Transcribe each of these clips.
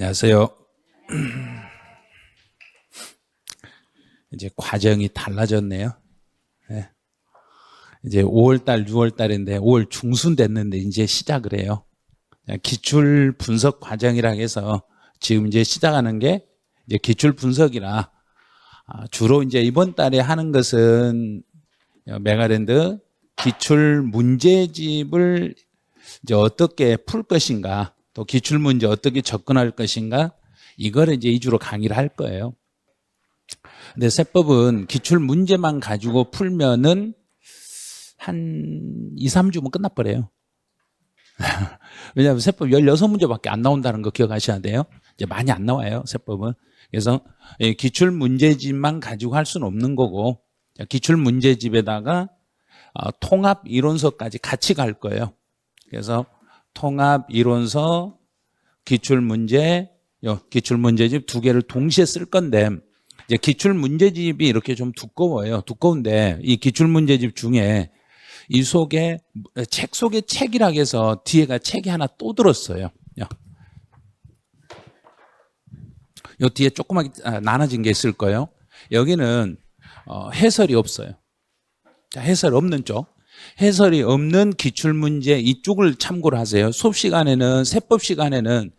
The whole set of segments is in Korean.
안녕하세요. 이제 과정이 달라졌네요. 네. 이제 5월달, 6월달인데 5월 중순 됐는데 이제 시작을 해요. 기출 분석 과정이라 해서 지금 이제 시작하는 게 이제 기출 분석이라 주로 이제 이번 달에 하는 것은 메가랜드 기출 문제집을 이제 어떻게 풀 것인가, 또 기출 문제 어떻게 접근할 것인가, 이걸 이제 위주로 강의를 할 거예요. 근데 세법은 기출 문제만 가지고 풀면은 한 2, 3주면 끝나버려요. 왜냐하면 세법 16문제밖에 안 나온다는 거 기억하셔야 돼요. 이제 많이 안 나와요, 세법은. 그래서 기출 문제집만 가지고 할 수는 없는 거고, 기출 문제집에다가 통합 이론서까지 같이 갈 거예요. 그래서 통합 이론서, 기출 문제집 두 개를 동시에 쓸 건데, 이제 기출 문제집이 이렇게 좀 두꺼워요. 두꺼운데 이 기출 문제집 중에 이 속에 책 속에 책이라 해서 뒤에가 책이 하나 또 들었어요. 요 뒤에 조그맣게 나눠진 게 있을 거예요. 여기는 해설이 없어요. 자, 해설 없는 쪽. 해설이 없는 기출문제 이쪽을 참고를 하세요. 수업 시간에는, 세법 시간에는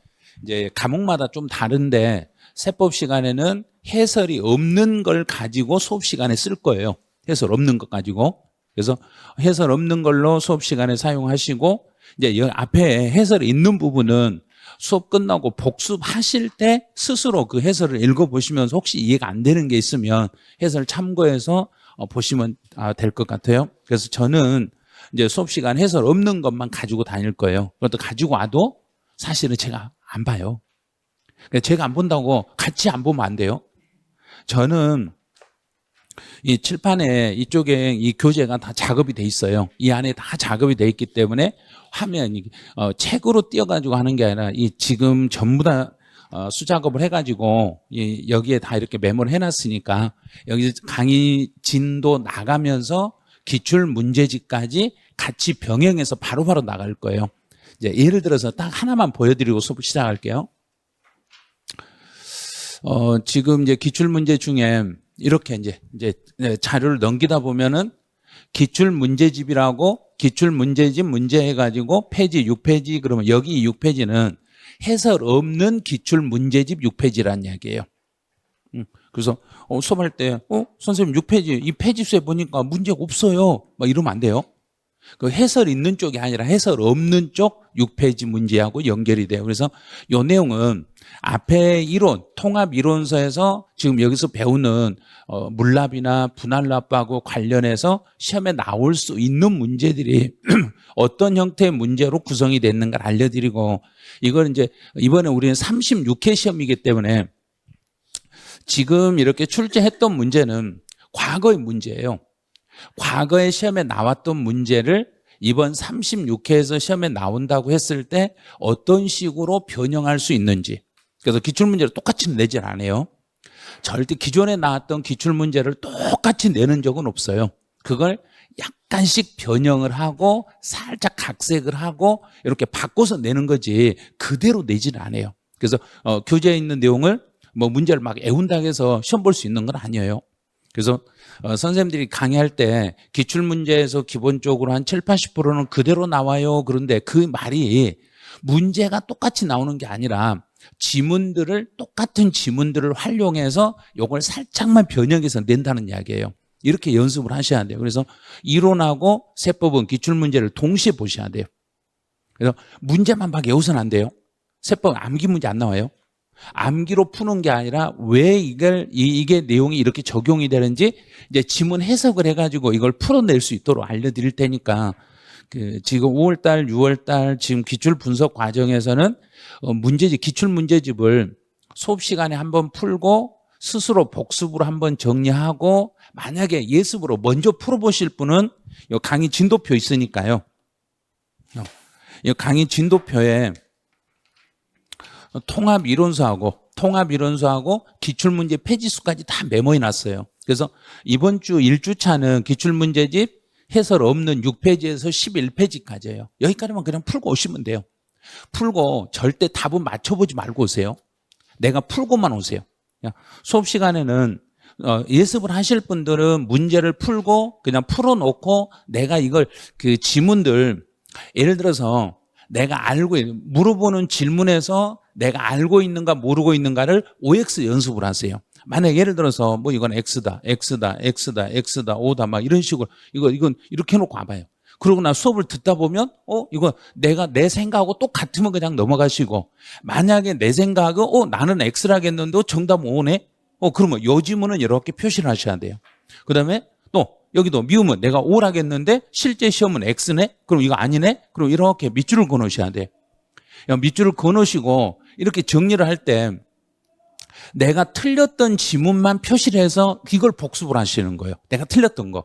이제 과목마다 좀 다른데 세법 시간에는 해설이 없는 걸 가지고 수업 시간에 쓸 거예요. 해설 없는 것 가지고. 그래서 해설 없는 걸로 수업 시간에 사용하시고, 이제 여기 앞에 해설이 있는 부분은 수업 끝나고 복습하실 때 스스로 그 해설을 읽어보시면서 혹시 이해가 안 되는 게 있으면 해설 참고해서 보시면 될 것 같아요. 그래서 저는 이제 수업 시간 해설 없는 것만 가지고 다닐 거예요. 그것도 가지고 와도 사실은 제가 안 봐요. 제가 안 본다고 같이 안 보면 안 돼요. 저는 이 칠판에 이쪽에 이 교재가 다 작업이 돼 있어요. 이 안에 다 작업이 돼 있기 때문에 화면이 책으로 띄어가지고 하는 게 아니라 이 지금 전부 다 수작업을 해가지고 여기에 다 이렇게 메모를 해놨으니까 여기 강의 진도 나가면서 기출 문제집까지 같이 병행해서 바로바로 나갈 거예요. 이제 예를 들어서 딱 하나만 보여드리고 수업 시작할게요. 지금 이제 기출 문제 중에 이렇게 이제 자료를 넘기다 보면은 기출 문제집이라고 기출 문제집 문제 해가지고 페이지 6페이지, 그러면 여기 6페이지는 해설 없는 기출 문제집 6페이지라는 이야기예요. 그래서 수업할 때 선생님 6페이지 이 페이지 수에 보니까 문제가 없어요, 막 이러면 안 돼요. 그 해설 있는 쪽이 아니라 해설 없는 쪽 6페이지 문제하고 연결이 돼요. 그래서 이 내용은 앞에 이론, 통합 이론서에서 지금 여기서 배우는 물납이나 분할납하고 관련해서 시험에 나올 수 있는 문제들이 어떤 형태의 문제로 구성이 됐는가를 알려드리고, 이걸 이제 이번에 우리는 36회 시험이기 때문에 지금 이렇게 출제했던 문제는 과거의 문제예요. 과거에 시험에 나왔던 문제를 이번 36회에서 시험에 나온다고 했을 때 어떤 식으로 변형할 수 있는지. 그래서 기출문제를 똑같이 내질 않아요. 절대 기존에 나왔던 기출문제를 똑같이 내는 적은 없어요. 그걸 약간씩 변형을 하고 살짝 각색을 하고 이렇게 바꿔서 내는 거지 그대로 내지는 않아요. 그래서 교재에 있는 내용을 문제를 막 애운다고 해서 시험 볼 수 있는 건 아니에요. 그래서 선생님들이 강의할 때 기출문제에서 기본적으로 한 7, 80%는 그대로 나와요. 그런데 그 말이 문제가 똑같이 나오는 게 아니라 똑같은 지문들을 활용해서 이걸 살짝만 변형해서 낸다는 이야기예요. 이렇게 연습을 하셔야 돼요. 그래서 이론하고 세법은 기출문제를 동시에 보셔야 돼요. 그래서 문제만 막 외우서는 안 돼요. 세법은 암기 문제 안 나와요. 암기로 푸는 게 아니라 왜 이게 내용이 이렇게 적용이 되는지 이제 지문 해석을 해가지고 이걸 풀어낼 수 있도록 알려드릴 테니까, 지금 5월달, 6월달 지금 기출 분석 과정에서는 기출 문제집을 수업 시간에 한번 풀고 스스로 복습으로 한번 정리하고, 만약에 예습으로 먼저 풀어보실 분은 이 강의 진도표 있으니까요. 이 강의 진도표에 통합 이론서하고 기출문제 페이지 수까지 다 메모해 놨어요. 그래서 이번 주 1주차는 기출문제집 해설 없는 6페이지에서 11페이지까지예요. 여기까지만 그냥 풀고 오시면 돼요. 풀고 절대 답은 맞춰보지 말고 오세요. 내가 풀고만 오세요. 수업 시간에는 예습을 하실 분들은 문제를 풀고 그냥 풀어놓고 내가 이걸 그 지문들 예를 들어서 내가 물어보는 질문에서 내가 알고 있는가 모르고 있는가를 OX 연습을 하세요. 만약 예를 들어서 뭐 이건 X다, X다, X다, X다, O다 막 이런 식으로 이건 이렇게 해놓고 와봐요. 그러고 나 수업을 듣다 보면 이거 내가 내 생각하고 똑같으면 그냥 넘어가시고 만약에 내 생각은 나는 X라겠는데 정답 O네? 그러면 요 지문은 이렇게 표시를 하셔야 돼요. 그 다음에 또 여기도 미우면 내가 O라겠는데 실제 시험은 X네? 그럼 이거 아니네? 그럼 이렇게 밑줄을 그어놓으셔야 돼요. 밑줄을 그어놓으시고 이렇게 정리를 할 때 내가 틀렸던 지문만 표시를 해서 이걸 복습을 하시는 거예요. 내가 틀렸던 거.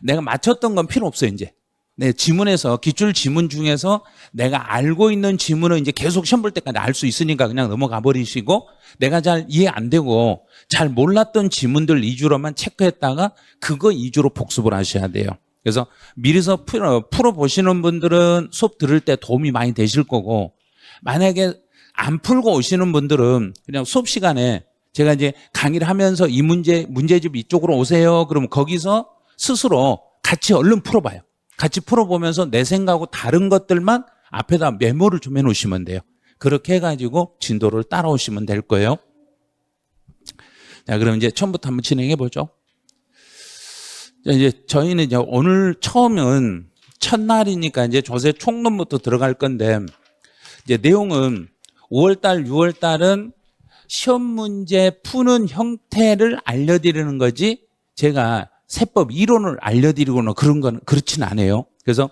내가 맞췄던 건 필요 없어요, 이제. 내 지문에서, 기출 지문 중에서 내가 알고 있는 지문은 이제 계속 시험 볼 때까지 알 수 있으니까 그냥 넘어가 버리시고 내가 잘 이해 안 되고 잘 몰랐던 지문들 위주로만 체크했다가 그거 위주로 복습을 하셔야 돼요. 그래서 미리서 풀어보시는 분들은 수업 들을 때 도움이 많이 되실 거고 만약에 안 풀고 오시는 분들은 그냥 수업 시간에 제가 이제 강의를 하면서 이 문제집 이쪽으로 오세요. 그러면 거기서 스스로 같이 얼른 풀어봐요. 같이 풀어보면서 내 생각하고 다른 것들만 앞에다 메모를 좀 해놓으시면 돼요. 그렇게 해가지고 진도를 따라오시면 될 거예요. 자, 그럼 이제 처음부터 한번 진행해 보죠. 이제 저희는 이제 오늘 처음은 첫날이니까 이제 조세 총론부터 들어갈 건데 이제 내용은 5월달, 6월달은 시험 문제 푸는 형태를 알려드리는 거지 제가 세법 이론을 알려드리거나 그런 건 그렇진 않아요. 그래서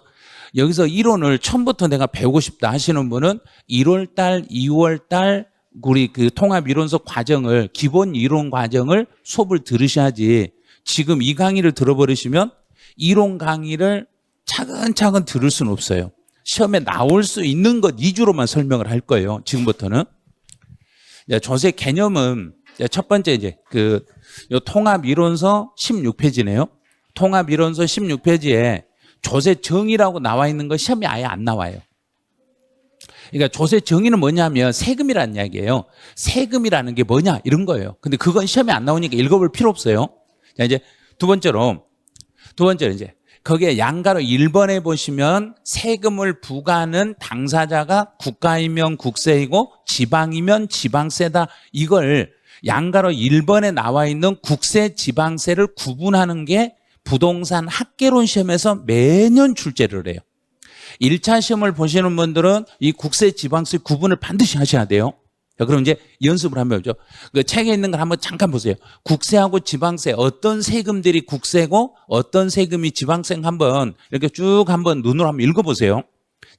여기서 이론을 처음부터 내가 배우고 싶다 하시는 분은 1월달, 2월달 우리 그 통합이론서 과정을 기본 이론 과정을 수업을 들으셔야지 지금 이 강의를 들어버리시면 이론 강의를 차근차근 들을 수는 없어요. 시험에 나올 수 있는 것 위주로만 설명을 할 거예요. 지금부터는. 조세 개념은 첫 번째 이제 요 통합이론서 16페이지네요. 통합이론서 16페이지에 조세 정의라고 나와 있는 거 시험에 아예 안 나와요. 그러니까 조세 정의는 뭐냐면 세금이라는 이야기예요. 세금이라는 게 뭐냐 이런 거예요. 근데 그건 시험에 안 나오니까 읽어볼 필요 없어요. 자, 이제 두 번째로 이제 거기에 양가로 1번에 보시면 세금을 부과하는 당사자가 국가이면 국세이고 지방이면 지방세다. 이걸 양가로 1번에 나와 있는 국세, 지방세를 구분하는 게 부동산 학개론 시험에서 매년 출제를 해요. 1차 시험을 보시는 분들은 이 국세, 지방세 구분을 반드시 하셔야 돼요. 자, 그럼 이제 연습을 한번 해보죠. 그 책에 있는 걸 한번 잠깐 보세요. 국세하고 지방세, 어떤 세금들이 국세고 어떤 세금이 지방세 한번 이렇게 쭉 한번 눈으로 한번 읽어보세요.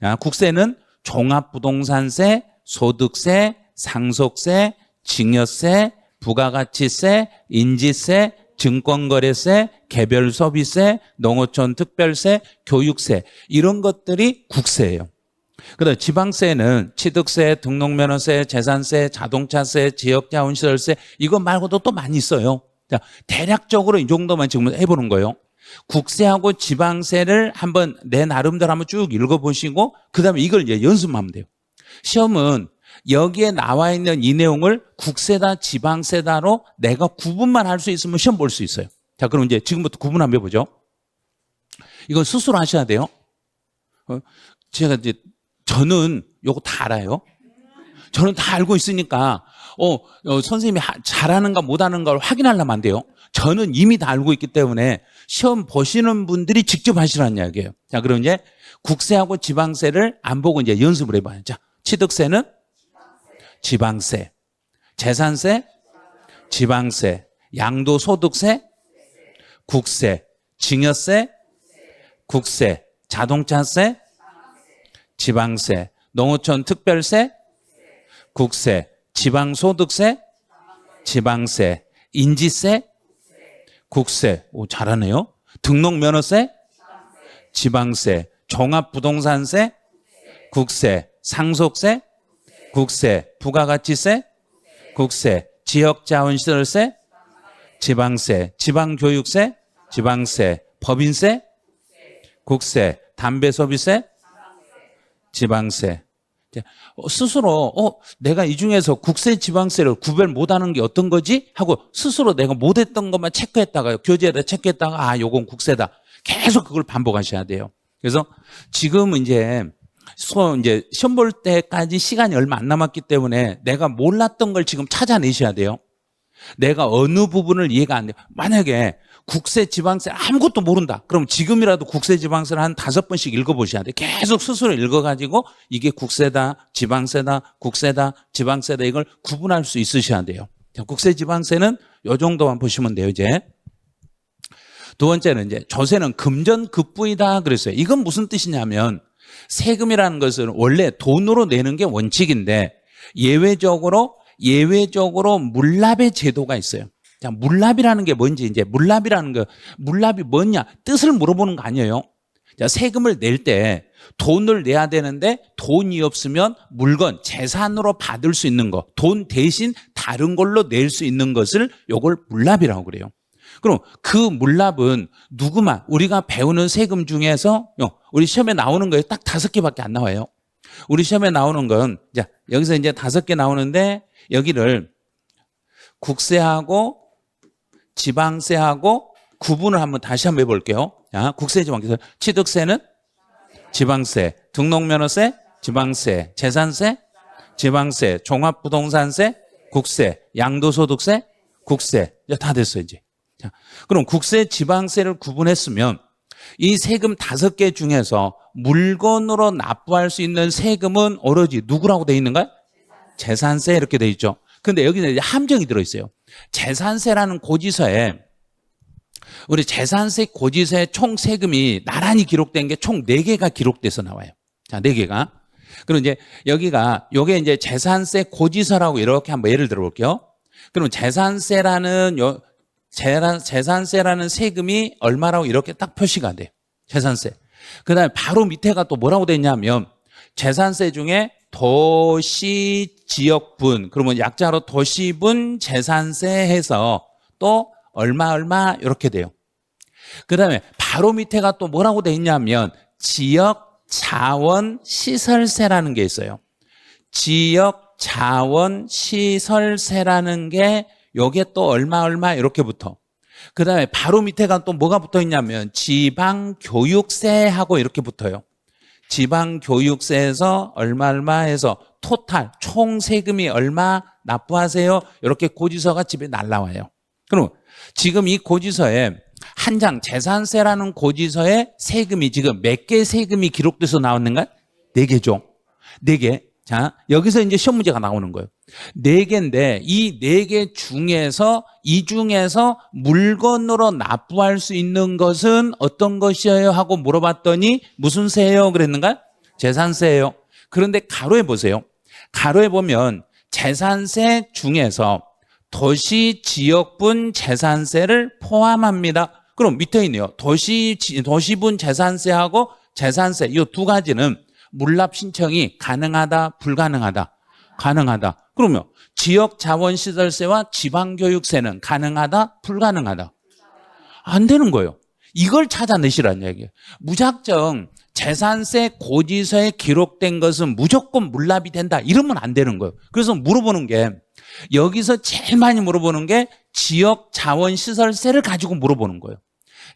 자, 국세는 종합부동산세, 소득세, 상속세, 증여세, 부가가치세, 인지세, 증권거래세, 개별소비세, 농어촌 특별세, 교육세 이런 것들이 국세예요. 그다음 지방세는 취득세, 등록면허세, 재산세, 자동차세, 지역자원시설세 이거 말고도 또 많이 있어요. 자, 대략적으로 이 정도만 지금 해보는 거예요. 국세하고 지방세를 한번 내 나름대로 한번 쭉 읽어보시고 그다음에 이걸 이제 연습하면 돼요. 시험은 여기에 나와 있는 이 내용을 국세다 지방세다로 내가 구분만 할 수 있으면 시험 볼 수 있어요. 자, 그럼 이제 지금부터 구분 한번 해보죠. 이건 스스로 하셔야 돼요. 제가 이제 저는 요거 다 알아요. 저는 다 알고 있으니까 선생님이 잘하는가 못하는가 를 확인하려면 안 돼요. 저는 이미 다 알고 있기 때문에 시험 보시는 분들이 직접 하시라는 이야기예요. 자, 그럼 이제 국세하고 지방세를 안 보고 이제 연습을 해봐요. 자, 취득세는 지방세, 재산세, 지방세, 양도소득세, 국세, 증여세, 국세, 자동차세, 지방세, 농어촌 특별세, 국세, 지방소득세, 지방세, 인지세, 국세, 오 잘하네요. 등록면허세, 지방세, 종합부동산세, 국세, 상속세, 국세, 부가가치세, 국세, 지역자원시설세, 지방세, 지방교육세, 지방세, 법인세, 국세, 담배소비세, 지방세. 이제 스스로 내가 이 중에서 국세 지방세를 구별 못하는 게 어떤 거지? 하고 스스로 내가 못했던 것만 체크했다가 교재에다 체크했다가 요건 국세다. 계속 그걸 반복하셔야 돼요. 그래서 지금은 이제 시험 볼 때까지 시간이 얼마 안 남았기 때문에 내가 몰랐던 걸 지금 찾아내셔야 돼요. 내가 어느 부분을 이해가 안 돼요. 만약에 국세 지방세 아무것도 모른다. 그럼 지금이라도 국세 지방세를 한 5번씩 읽어보셔야 돼요. 계속 스스로 읽어가지고 이게 국세다, 지방세다, 국세다, 지방세다 이걸 구분할 수 있으셔야 돼요. 자, 국세 지방세는 요 정도만 보시면 돼요. 이제 두 번째는 이제 조세는 금전급부이다 그랬어요. 이건 무슨 뜻이냐면 세금이라는 것은 원래 돈으로 내는 게 원칙인데 예외적으로 물납의 제도가 있어요. 자, 물납이라는 게 뭔지 이제 물납이 뭐냐 뜻을 물어보는 거 아니에요. 자, 세금을 낼 때 돈을 내야 되는데 돈이 없으면 물건, 재산으로 받을 수 있는 거, 돈 대신 다른 걸로 낼 수 있는 것을 요걸 물납이라고 그래요. 그럼 그 물납은 누구만 우리가 배우는 세금 중에서 우리 시험에 나오는 거에 딱 5개밖에 안 나와요. 우리 시험에 나오는 건 자, 여기서 이제 5개 나오는데 여기를 국세하고 지방세하고 구분을 다시 한번 해볼게요. 자, 국세, 지방세. 취득세는 지방세, 등록면허세, 지방세, 재산세, 지방세, 종합부동산세, 국세, 양도소득세, 국세. 다 됐어요, 이제. 자, 그럼 국세, 지방세를 구분했으면 이 세금 5개 중에서 물건으로 납부할 수 있는 세금은 오로지 누구라고 돼 있는가요? 재산세 이렇게 돼 있죠. 근데 여기는 이제 함정이 들어있어요. 재산세라는 고지서에 우리 재산세 고지서에 총 세금이 나란히 기록된 게 총 4개가 기록돼서 나와요. 자, 4개가. 그럼 이제 요게 이제 재산세 고지서라고 이렇게 한번 예를 들어 볼게요. 그럼 재산세라는 세금이 얼마라고 이렇게 딱 표시가 돼요. 재산세. 그 다음에 바로 밑에가 또 뭐라고 돼 있냐면 재산세 중에 도시 지역분, 그러면 약자로 도시분 재산세 해서 또 얼마 이렇게 돼요. 그 다음에 바로 밑에가 또 뭐라고 돼 있냐면 지역 자원 시설세라는 게 있어요. 지역 자원 시설세라는 게 요게 또 얼마 이렇게 붙어. 그 다음에 바로 밑에가 또 뭐가 붙어 있냐면 지방교육세하고 이렇게 붙어요. 지방교육세에서 얼마 해서 토탈 총 세금이 얼마 납부하세요. 이렇게 고지서가 집에 날라와요. 그럼 지금 이 고지서에 한 장 재산세라는 고지서에 세금이 지금 몇 개 세금이 기록돼서 나왔는가? 4개죠. 4개. 자, 여기서 이제 시험 문제가 나오는 거예요. 4개인데 이 4개 중에서 이 중에서 물건으로 납부할 수 있는 것은 어떤 것이에요? 하고 물어봤더니 무슨 세예요? 그랬는가? 재산세예요. 그런데 가로에 보세요. 가로에 보면 재산세 중에서 도시 지역분 재산세를 포함합니다. 그럼 밑에 있네요. 도시분 재산세하고 재산세 이 2가지는 물납 신청이 가능하다, 불가능하다? 가능하다. 그러면 지역자원시설세와 지방교육세는 가능하다, 불가능하다? 안 되는 거예요. 이걸 찾아내시라는 얘기예요. 무작정 재산세 고지서에 기록된 것은 무조건 물납이 된다 이러면 안 되는 거예요. 그래서 물어보는 게 여기서 제일 많이 물어보는 게 지역자원시설세를 가지고 물어보는 거예요.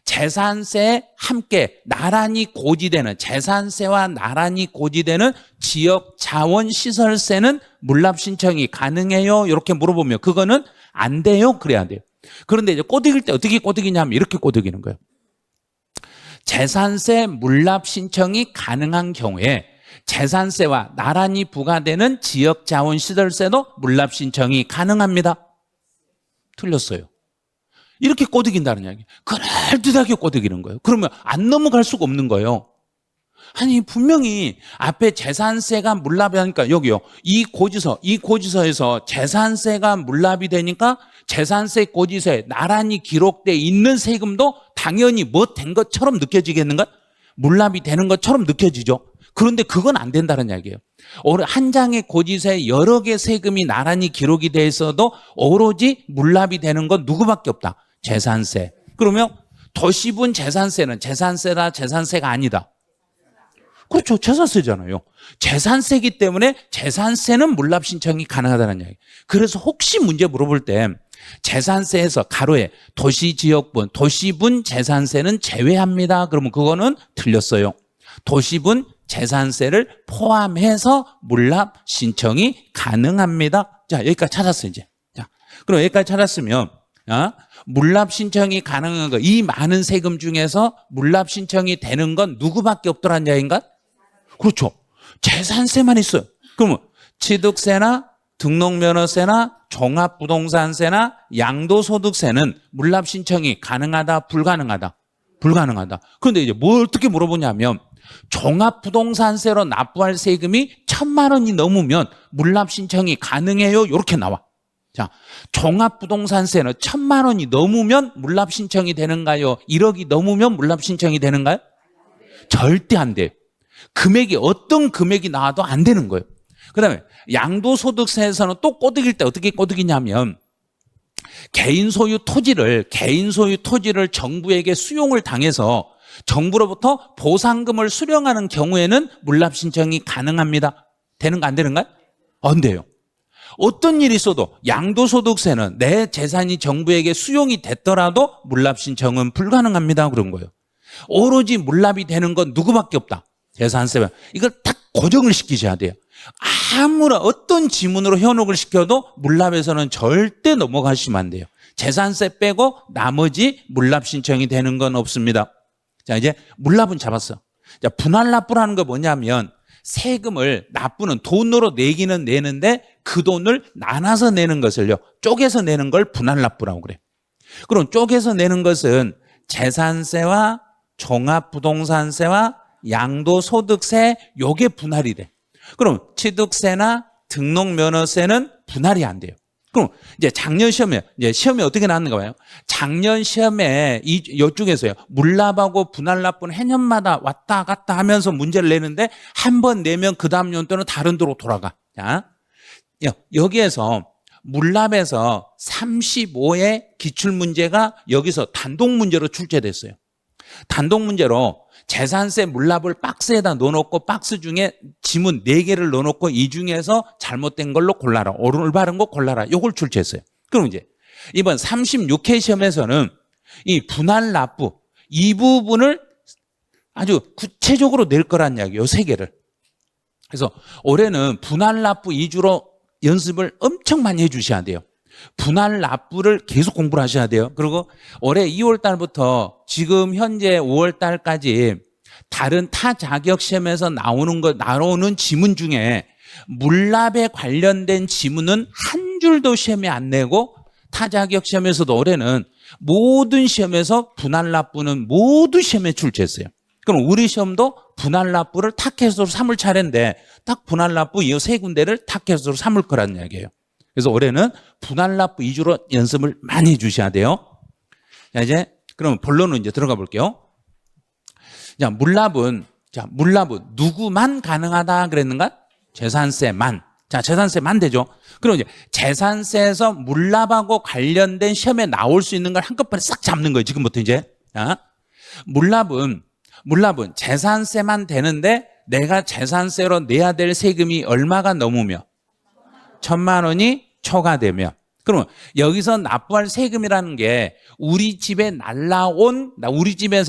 재산세에 함께 나란히 고지되는 재산세와 나란히 고지되는 지역자원시설세는 물납 신청이 가능해요? 이렇게 물어보면 그거는 안 돼요? 그래야 돼요. 그런데 이제 꼬드길 때 어떻게 꼬드기냐면 이렇게 꼬드기는 거예요. 재산세 물납 신청이 가능한 경우에 재산세와 나란히 부과되는 지역자원시설세도 물납 신청이 가능합니다. 틀렸어요. 이렇게 꼬드긴다는 이야기. 그럴듯하게 꼬드기는 거예요. 그러면 안 넘어갈 수가 없는 거예요. 아니 분명히 앞에 재산세가 물납이 하니까 여기요. 이 고지서에서 재산세가 물납이 되니까 재산세 고지서에 나란히 기록돼 있는 세금도 당연히 뭐 된 것처럼 느껴지겠는가? 물납이 되는 것처럼 느껴지죠. 그런데 그건 안 된다는 이야기예요. 한 장의 고지서에 여러 개 세금이 나란히 기록이 돼 있어도 오로지 물납이 되는 건 누구밖에 없다. 재산세. 그러면 도시분 재산세는 재산세다, 재산세가 아니다. 그렇죠. 재산세잖아요. 재산세기 때문에 재산세는 물납 신청이 가능하다는 이야기. 그래서 혹시 문제 물어볼 때 재산세에서 가로에 도시지역분, 도시분 재산세는 제외합니다. 그러면 그거는 틀렸어요. 도시분 재산세를 포함해서 물납 신청이 가능합니다. 자, 여기까지 찾았어요, 이제. 자, 그럼 여기까지 찾았으면, 물납 신청이 가능한 거, 이 많은 세금 중에서 물납 신청이 되는 건 누구밖에 없더란 이야기인가? 그렇죠. 재산세만 있어요. 그러면 취득세나 등록면허세나 종합부동산세나 양도소득세는 물납 신청이 가능하다, 불가능하다? 불가능하다. 그런데 이제 뭘 어떻게 물어보냐면 종합부동산세로 납부할 세금이 1,000만 원이 넘으면 물납 신청이 가능해요? 이렇게 나와. 자, 종합부동산세는 1,000만 원이 넘으면 물납 신청이 되는가요? 1억이 넘으면 물납 신청이 되는가요? 절대 안 돼요. 금액이 어떤 금액이 나와도 안 되는 거예요. 그 다음에 양도소득세에서는 또 꼬드길 때 어떻게 꼬드기냐면 개인 소유 토지를 정부에게 수용을 당해서 정부로부터 보상금을 수령하는 경우에는 물납 신청이 가능합니다. 되는가 안 되는가요? 안 돼요. 어떤 일이 있어도 양도소득세는 내 재산이 정부에게 수용이 됐더라도 물납 신청은 불가능합니다. 그런 거예요. 오로지 물납이 되는 건 누구밖에 없다. 재산세면. 이걸 딱 고정을 시키셔야 돼요. 아무나 어떤 지문으로 현혹을 시켜도 물납에서는 절대 넘어가시면 안 돼요. 재산세 빼고 나머지 물납 신청이 되는 건 없습니다. 자, 이제 물납은 잡았어. 자, 분할납부라는 거 뭐냐면 세금을 납부는 돈으로 내기는 내는데 그 돈을 나눠서 내는 것을요, 쪼개서 내는 걸 분할납부라고 그래요. 그럼 쪼개서 내는 것은 재산세와 종합부동산세와 양도소득세, 요게 분할이 돼. 그럼 취득세나 등록면허세는 분할이 안 돼요. 그럼 이제 작년 시험에 어떻게 나왔는가 봐요. 작년 시험에 이쪽에서요, 물납하고 분할납부는 해년마다 왔다 갔다 하면서 문제를 내는데 한 번 내면 그 다음 연도는 다른 도로 돌아가. 자, 여기에서 물납에서 35의 기출문제가 여기서 단독문제로 출제됐어요. 단독문제로 재산세 물납을 박스에다 넣어놓고 박스 중에 지문 4개를 넣어놓고 이 중에서 잘못된 걸로 골라라. 올바른 거 골라라. 요걸 출제했어요. 그럼 이제 이번 36회 시험에서는 이 분할납부 이 부분을 아주 구체적으로 낼 거란 이야기예요. 요 3개를. 그래서 올해는 분할납부 위주로 연습을 엄청 많이 해 주셔야 돼요. 분할납부를 계속 공부를 하셔야 돼요. 그리고 올해 2월 달부터 지금 현재 5월 달까지 다른 타 자격 시험에서 나오는 지문 중에 물납에 관련된 지문은 한 줄도 시험에 안 내고 타 자격 시험에서도 올해는 모든 시험에서 분할납부는 모두 시험에 출제했어요. 그럼 우리 시험도 분할납부를 타켓으로 삼을 차례인데 딱 분할납부 이 3군데를 타켓으로 삼을 거라는 이야기예요. 그래서 올해는 분할납부 위주로 연습을 많이 해 주셔야 돼요. 자, 이제 그럼 본론으로 이제 들어가 볼게요. 자, 물납은 누구만 가능하다 그랬는가? 재산세만. 자, 재산세만 되죠. 그럼 이제 재산세에서 물납하고 관련된 시험에 나올 수 있는 걸 한꺼번에 싹 잡는 거예요. 지금부터 이제. 자, 물납은 재산세만 되는데 내가 재산세로 내야 될 세금이 얼마가 넘으며 1,000만 원이 초과되면, 그러면 여기서 납부할 세금이라는 게 우리 집에서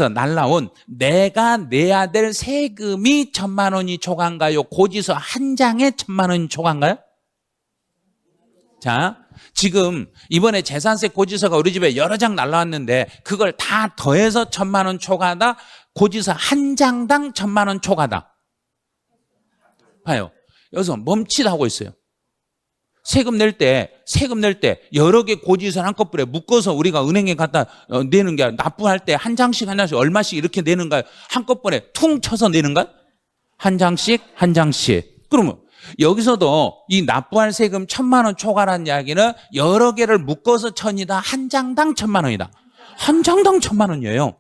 날라온 내가 내야 될 세금이 1,000만 원이 초과인가요? 고지서 한 장에 1,000만 원이 초과인가요? 자, 지금 이번에 재산세 고지서가 우리 집에 여러 장 날라왔는데 그걸 다 더해서 1,000만 원 초과다, 고지서 한 장당 1,000만 원 초과다. 봐요. 여기서 멈칫하고 있어요. 세금 낼 때 여러 개 고지서를 한꺼번에 묶어서 우리가 은행에 갖다 내는 게 아니라 납부할 때 한 장씩 얼마씩 이렇게 내는가요? 한꺼번에 퉁 쳐서 내는가요? 한 장씩. 그러면 여기서도 이 납부할 세금 1,000만 원 초과라는 이야기는 여러 개를 묶어서 1,000이다. 한 장당 1,000만 원이다. 한 장당 1,000만 원이에요.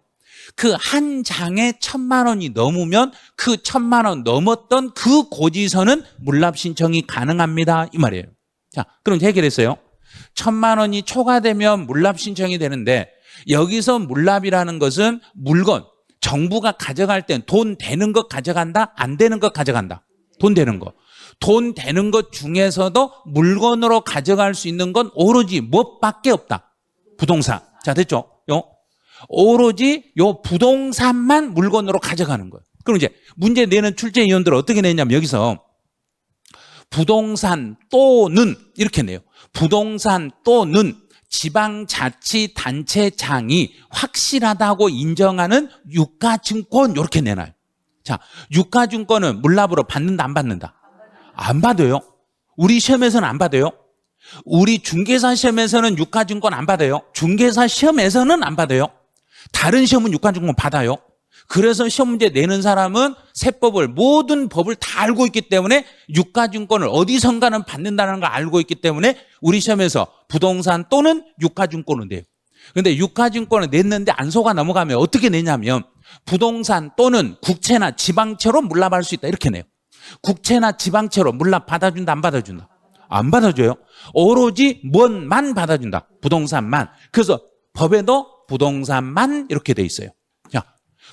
그 한 장에 1,000만 원이 넘으면 그 1,000만 원 넘었던 그 고지서는 물납 신청이 가능합니다. 이 말이에요. 자, 그럼 해결했어요. 1,000만 원이 초과되면 물납 신청이 되는데 여기서 물납이라는 것은 물건, 정부가 가져갈 땐 돈 되는 것 가져간다, 안 되는 것 가져간다. 돈 되는 거. 돈 되는 것 중에서도 물건으로 가져갈 수 있는 건 오로지 무엇밖에 없다. 부동산. 자, 됐죠? 오로지 요 부동산만 물건으로 가져가는 거예요. 그럼 이제 문제 내는 출제위원들은 어떻게 내냐면 여기서 부동산 또는 이렇게 내요. 부동산 또는 지방자치단체장이 확실하다고 인정하는 유가증권 이렇게 내놔요. 자, 유가증권은 물납으로 받는다 안 받는다? 안 받아요. 우리 시험에서는 안 받아요. 우리 중개사 시험에서는 유가증권 안 받아요. 중개사 시험에서는 안 받아요. 다른 시험은 유가증권 받아요. 그래서 시험 문제 내는 사람은 세법을 모든 법을 다 알고 있기 때문에 유가증권을 어디선가는 받는다는 걸 알고 있기 때문에 우리 시험에서 부동산 또는 유가증권을 내요. 그런데 유가증권을 냈는데 안 속아 넘어가면 어떻게 내냐면 부동산 또는 국채나 지방채로 물납할 수 있다 이렇게 내요. 국채나 지방채로 물납 받아준다 안 받아준다? 안 받아줘요. 오로지 뭔만 받아준다. 부동산만. 그래서 법에도 부동산만 이렇게 돼 있어요. 자,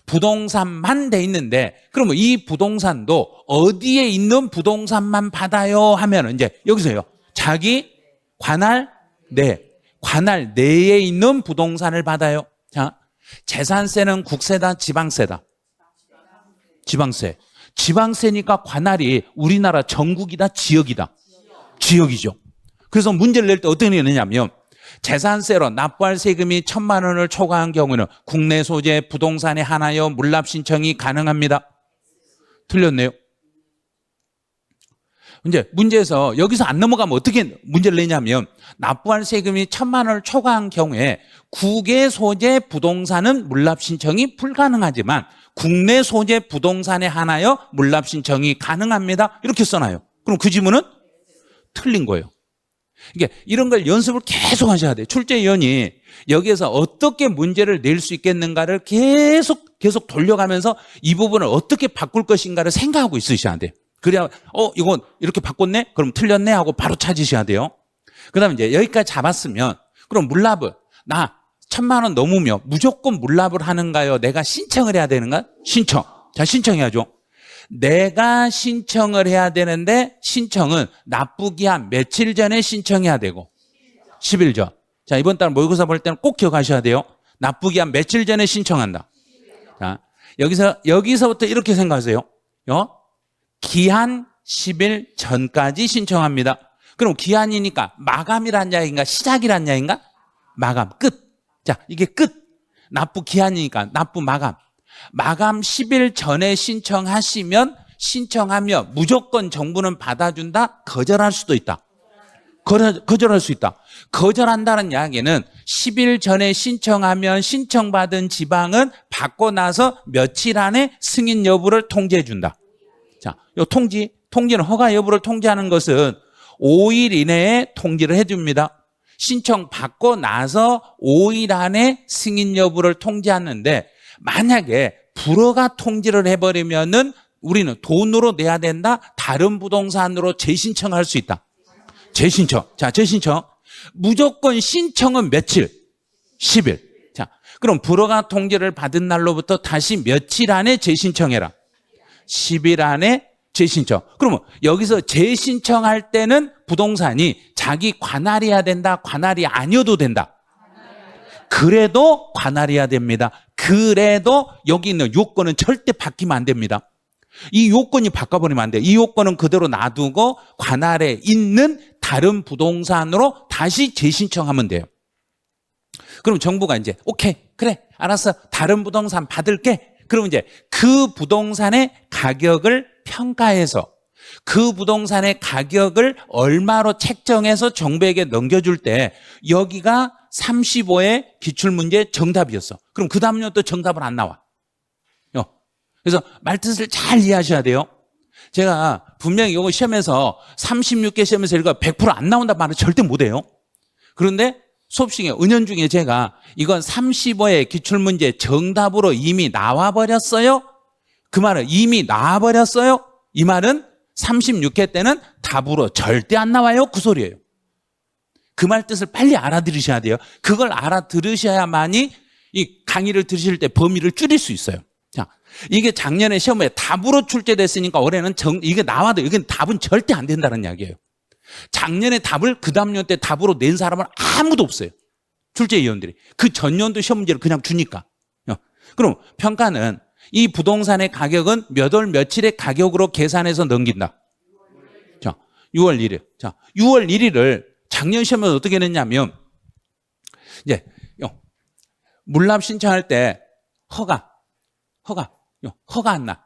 부동산만 돼 있는데 그러면 이 부동산도 어디에 있는 부동산만 받아요 하면 이제 여기서요. 자기 관할 내, 관할 내에 있는 부동산을 받아요. 자, 재산세는 국세다 지방세다? 지방세. 지방세니까 관할이 우리나라 전국이다 지역이다? 지역이죠. 그래서 문제를 낼 때 어떻게 내냐면 재산세로 납부할 세금이 1,000만 원을 초과한 경우는 국내 소재 부동산에 한하여 물납 신청이 가능합니다. 틀렸네요. 이제 문제에서 여기서 안 넘어가면 어떻게 문제를 내냐면 납부할 세금이 1,000만 원을 초과한 경우에 국외 소재 부동산은 물납 신청이 불가능하지만 국내 소재 부동산에 한하여 물납 신청이 가능합니다. 이렇게 써놔요. 그럼 그 지문은 틀린 거예요. 이게 이런 걸 연습을 계속 하셔야 돼요. 출제위원이 여기에서 어떻게 문제를 낼 수 있겠는가를 계속 돌려가면서 이 부분을 어떻게 바꿀 것인가를 생각하고 있으셔야 돼요. 그래야 이건 이렇게 바꿨네? 그럼 틀렸네? 하고 바로 찾으셔야 돼요. 그 다음에 이제 여기까지 잡았으면 그럼 물납을 나 1,000만 원 넘으면 무조건 물납을 하는가요? 내가 신청을 해야 되는가? 신청. 자, 신청해야죠. 내가 신청을 해야 되는데 신청은 납부기 한 며칠 전에 신청해야 되고 10일 전. 자, 이번 달 모의고사 볼 때는 꼭 기억하셔야 돼요. 납부기 한 며칠 전에 신청한다. 자, 여기서부터 이렇게 생각하세요. 기한 10일 전까지 신청합니다. 그럼 기한이니까 마감이란 이야기인가 시작이란 이야기인가? 마감, 끝. 자, 이게 끝. 납부 기한이니까 납부 마감. 마감 10일 전에 신청하시면 신청하며 무조건 정부는 받아준다? 거절할 수도 있다. 거절할 수 있다. 거절한다는 이야기는 10일 전에 신청하면 신청받은 지방은 받고 나서 며칠 안에 승인 여부를 통지해 준다. 자, 요 통지는 허가 여부를 통지하는 것은 5일 이내에 통지를 해 줍니다. 신청 받고 나서 5일 안에 승인 여부를 통지하는데 만약에 불허가 통지를 해버리면은 우리는 돈으로 내야 된다. 다른 부동산으로 재신청할 수 있다. 재신청. 자, 재신청. 무조건 신청은 며칠? 10일. 자, 그럼 불허가 통지를 받은 날로부터 다시 며칠 안에 재신청해라. 10일 안에 재신청. 그러면 여기서 재신청할 때는 부동산이 자기 관할이어야 된다. 관할이 아니어도 된다. 그래도 관할이어야 됩니다. 그래도 여기 있는 요건은 절대 바뀌면 안 됩니다. 이 요건이 바꿔버리면 안 돼요. 이 요건은 그대로 놔두고 관할에 있는 다른 부동산으로 다시 재신청하면 돼요. 그럼 정부가 이제 오케이 그래 알았어 다른 부동산 받을게. 그럼 이제 그 부동산의 가격을 평가해서 그 부동산의 가격을 얼마로 책정해서 정부에게 넘겨줄 때 여기가 35의 기출문제 정답이었어. 그럼 그 다음에 또 정답은 안 나와. 그래서 말뜻을 잘 이해하셔야 돼요. 제가 분명히 이거 시험에서 36개 시험에서 이거 100% 안 나온다 말은 절대 못해요. 그런데 수업 시간에 은연중에 제가 이건 35의 기출문제 정답으로 이미 나와버렸어요. 그 말은 이미 나와버렸어요. 이 말은 36회 때는 답으로 절대 안 나와요. 그 소리예요. 그 말 뜻을 빨리 알아들으셔야 돼요. 그걸 알아들으셔야만이 이 강의를 들으실 때 범위를 줄일 수 있어요. 자, 이게 작년에 시험에 답으로 출제됐으니까 올해는 이게 나와도 이게 답은 절대 안 된다는 이야기예요. 작년에 답을 그 다음 년 때 답으로 낸 사람은 아무도 없어요. 출제위원들이. 그 전년도 시험 문제를 그냥 주니까. 그럼 평가는 이 부동산의 가격은 몇 월 며칠의 가격으로 계산해서 넘긴다. 자, 6월 1일. 자, 6월 1일을 작년 시험에 어떻게 냈냐면, 이제, 물납 신청할 때 허가 안 나.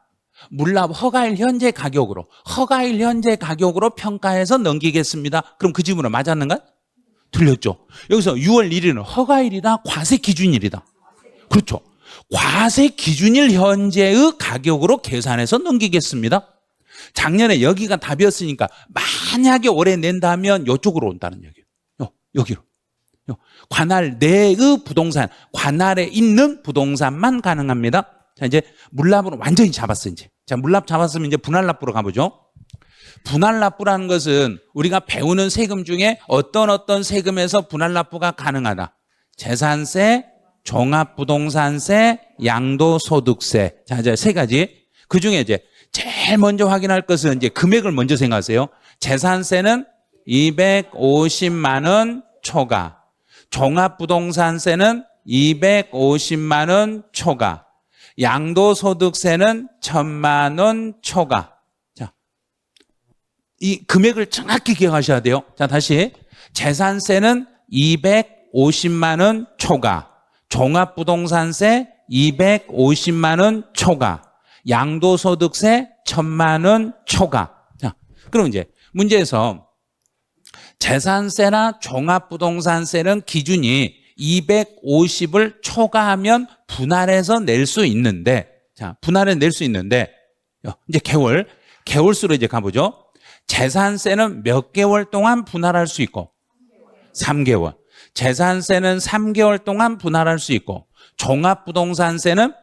물납 허가일 현재 가격으로 평가해서 넘기겠습니다. 그럼 그 지문은 맞았는가? 틀렸죠. 여기서 6월 1일은 허가일이다, 과세 기준일이다. 그렇죠. 과세 기준일 현재의 가격으로 계산해서 넘기겠습니다. 작년에 여기가 답이었으니까 만약에 올해 낸다면 이쪽으로 온다는 얘기예요. 여기로. 관할 내의 부동산, 관할에 있는 부동산만 가능합니다. 자, 이제 물납으로 완전히 잡았어, 이제. 자, 물납 잡았으면 이제 분할납부로 가보죠. 분할납부라는 것은 우리가 배우는 세금 중에 어떤 세금에서 분할납부가 가능하다. 재산세, 종합부동산세, 양도소득세. 자, 이제 세 가지. 그 중에 이제 제일 먼저 확인할 것은 이제 금액을 먼저 생각하세요. 재산세는 250만 원 초과. 종합부동산세는 250만 원 초과. 양도소득세는 1000만 원 초과. 자, 이 금액을 정확히 기억하셔야 돼요. 자, 다시. 재산세는 250만 원 초과. 종합부동산세 250만 원 초과. 양도소득세 1000만 원 초과. 자, 그럼 이제 문제에서 재산세나 종합부동산세는 기준이 250을 초과하면 분할해서 낼 수 있는데, 자, 분할해 낼 수 있는데, 이제 개월수로 이제 가보죠. 재산세는 몇 개월 동안 분할할 수 있고, 3개월. 재산세는 3개월 동안 분할할 수 있고, 종합부동산세는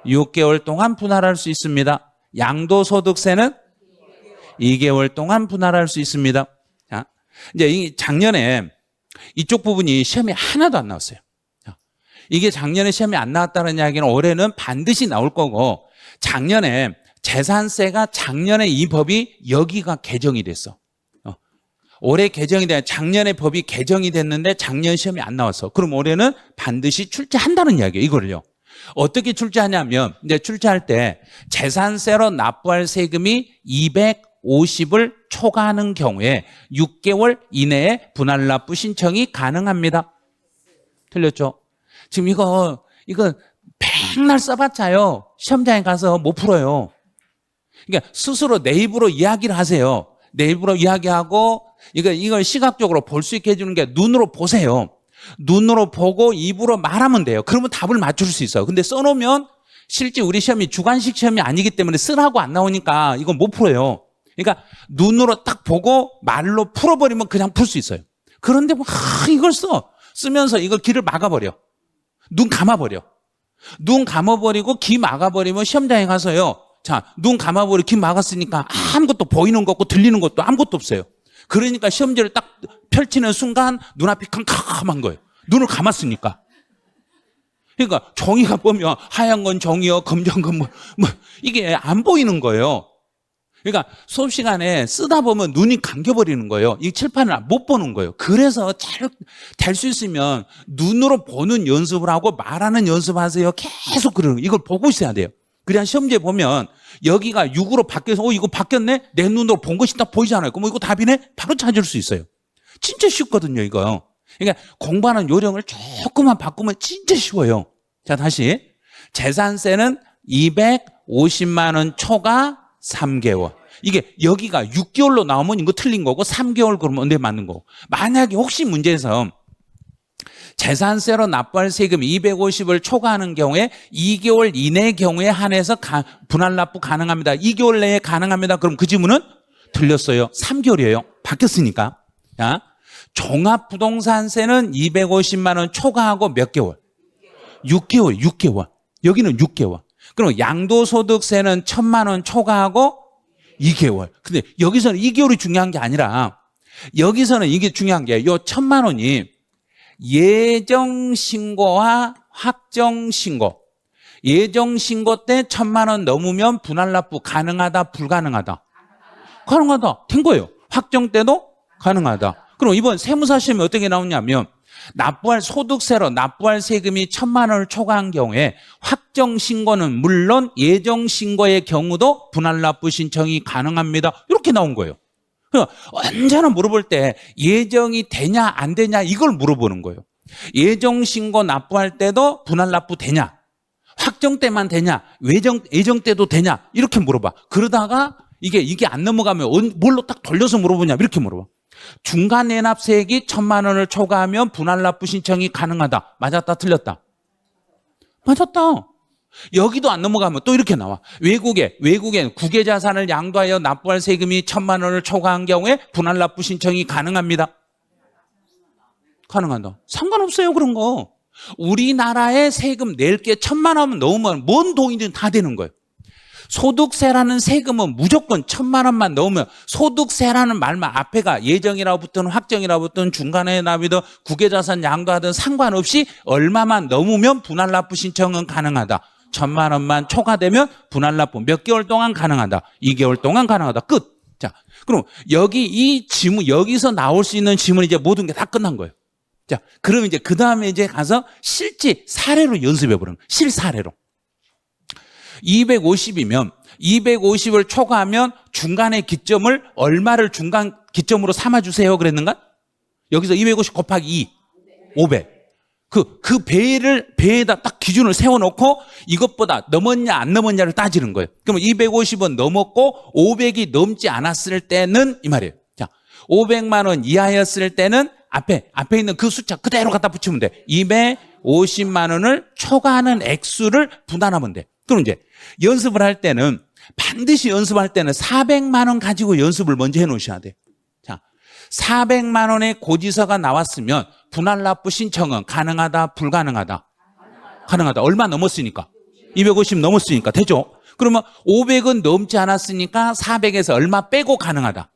6개월 동안 분할할 수 있습니다. 양도소득세는 2개월 동안 분할할 수 있습니다. 자, 이제 작년에 이쪽 부분이 시험에 하나도 안 나왔어요. 이게 작년에 시험에 안 나왔다는 이야기는 올해는 반드시 나올 거고, 작년에 재산세가 작년에 이 법이 여기가 개정이 됐어. 올해 개정이 돼. 작년에 법이 개정이 됐는데 작년 시험에 안 나왔어. 그럼 올해는 반드시 출제한다는 이야기예요. 이거를요. 어떻게 출제하냐면, 이제 출제할 때 재산세로 납부할 세금이 250을 초과하는 경우에 6개월 이내에 분할 납부 신청이 가능합니다. 틀렸죠? 지금 이거 백날 써봤자요, 시험장에 가서 못 풀어요. 그러니까 스스로 내 입으로 이야기를 하세요. 내 입으로 이야기하고 이걸 시각적으로 볼 수 있게 해주는 게 눈으로 보세요. 눈으로 보고 입으로 말하면 돼요. 그러면 답을 맞출 수 있어요. 근데 써놓으면 실제 우리 시험이 주관식 시험이 아니기 때문에 쓰라고 안 나오니까 이건 못 풀어요. 그러니까 눈으로 딱 보고 말로 풀어버리면 그냥 풀 수 있어요. 그런데 이걸 쓰면서 이걸 길을 막아버려. 눈 감아버려. 눈 감아버리고 귀 막아버리면 시험장에 가서요. 자, 눈 감아버리고 귀 막았으니까 아무것도 보이는 거 없고 들리는 것도 아무것도 없어요. 그러니까 시험지를 딱 펼치는 순간 눈앞이 캄캄한 거예요. 눈을 감았으니까. 그러니까 종이가 보면 하얀 건 종이요, 검정 건 이게 안 보이는 거예요. 그러니까 수업 시간에 쓰다 보면 눈이 감겨버리는 거예요. 이 칠판을 못 보는 거예요. 그래서 될 수 있으면 눈으로 보는 연습을 하고 말하는 연습하세요. 계속 그러는 거예요. 이걸 보고 있어야 돼요. 그래야 시험지에 보면 여기가 6으로 바뀌어서 이거 바뀌었네? 내 눈으로 본 것이 딱 보이잖아요. 그럼 이거 답이네? 바로 찾을 수 있어요. 진짜 쉽거든요, 이거. 그러니까 공부하는 요령을 조금만 바꾸면 진짜 쉬워요. 자, 다시. 재산세는 250만 원 초과 3개월. 이게 여기가 6개월로 나오면 이거 틀린 거고 3개월 그러면 네 맞는 거고. 만약에 혹시 문제에서 재산세로 납부할 세금 250을 초과하는 경우에 2개월 이내 경우에 한해서 분할 납부 가능합니다. 2개월 내에 가능합니다. 그럼 그 질문은 틀렸어요. 3개월이에요. 바뀌었으니까. 자, 종합부동산세는 250만 원 초과하고 몇 개월? 6개월. 여기는 6개월. 그럼 양도소득세는 1000만 원 초과하고 2개월. 근데 여기서는 2개월이 중요한 게 아니라 여기서는 이게 중요한 게 요 1000만 원이 예정신고와 확정신고. 예정신고 때 1,000만 원 넘으면 분할납부 가능하다, 불가능하다? 가능하다. 된 거예요. 확정 때도 가능하다. 그럼 이번 세무사 시험에 어떻게 나오냐면 납부할 소득세로 납부할 세금이 1,000만 원을 초과한 경우에 확정 신고는 물론 예정 신고의 경우도 분할납부 신청이 가능합니다. 이렇게 나온 거예요. 그러니까 언제나 물어볼 때 예정이 되냐 안 되냐 이걸 물어보는 거예요. 예정 신고 납부할 때도 분할납부 되냐? 확정 때만 되냐? 예정 때도 되냐? 이렇게 물어봐. 그러다가 이게 안 넘어가면 뭘로 딱 돌려서 물어보냐? 이렇게 물어봐. 중간 내납세액이 1,000만 원을 초과하면 분할납부 신청이 가능하다. 맞았다, 틀렸다? 맞았다. 여기도 안 넘어가면 또 이렇게 나와. 외국엔 국외자산을 양도하여 납부할 세금이 1,000만 원을 초과한 경우에 분할납부 신청이 가능합니다. 가능하다. 상관없어요, 그런 거. 우리나라에 세금 낼 게 1,000만 원 넘으면 뭔 돈이든 다 되는 거예요. 소득세라는 세금은 무조건 1,000만 원만 넣으면 소득세라는 말만 앞에가 예정이라고 붙든 확정이라고 붙든 중간에 납이든 국외자산 양도하든 상관없이 얼마만 넘으면 분할납부 신청은 가능하다. 1,000만 원만 초과되면 분할납부 몇 개월 동안 가능하다. 2개월 동안 가능하다. 끝. 자, 그럼 이 지문 여기서 나올 수 있는 지문 이제 모든 게 다 끝난 거예요. 자, 그럼 이제 그 다음에 이제 가서 실제 사례로 연습해 보는 거예요. 실사례로. 250이면 250을 초과하면 중간의 기점을 얼마를 중간 기점으로 삼아주세요 그랬는가? 여기서 250 곱하기 2, 500. 그 배에다 딱 기준을 세워놓고 이것보다 넘었냐 안 넘었냐를 따지는 거예요. 그러면 250은 넘었고 500이 넘지 않았을 때는 이 말이에요. 자, 500만 원 이하였을 때는 앞에 있는 그 숫자 그대로 갖다 붙이면 돼. 250만 원을 초과하는 액수를 분할하면 돼. 그럼 이제 연습을 할 때는 반드시 연습할 때는 400만 원 가지고 연습을 먼저 해 놓으셔야 돼요. 자, 400만 원의 고지서가 나왔으면 분할납부 신청은 가능하다, 불가능하다? 가능하다. 얼마 넘었으니까? 250 넘었으니까 되죠? 그러면 500은 넘지 않았으니까 400에서 얼마 빼고 가능하다?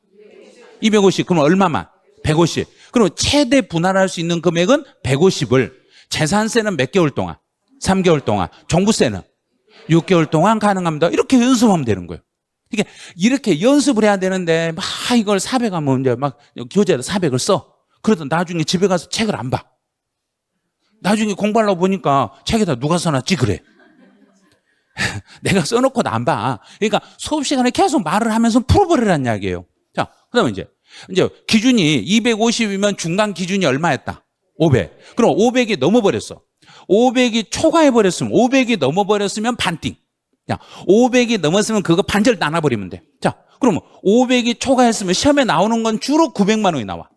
250. 그럼 얼마만? 150. 그럼 최대 분할할 수 있는 금액은 150을 재산세는 몇 개월 동안? 3개월 동안. 종부세는 6개월 동안 가능합니다. 이렇게 연습하면 되는 거예요. 이렇게 연습을 해야 되는데 막 이걸 400하면 이제 막 교재에다 400을 써. 그래도 나중에 집에 가서 책을 안 봐. 나중에 공부하려고 보니까 책에다 누가 써놨지 그래. 내가 써놓고도 안 봐. 그러니까 수업 시간에 계속 말을 하면서 풀어버리라는 이야기예요. 자, 그다음에 이제 기준이 250이면 중간 기준이 얼마였다? 500. 그럼 500이 넘어버렸어. 500이 초과해버렸으면 500이 넘어버렸으면 반띵. 야, 500이 넘었으면 그거 반절 나눠버리면 돼. 자, 그러면 500이 초과했으면 시험에 나오는 건 주로 900만 원이 나와.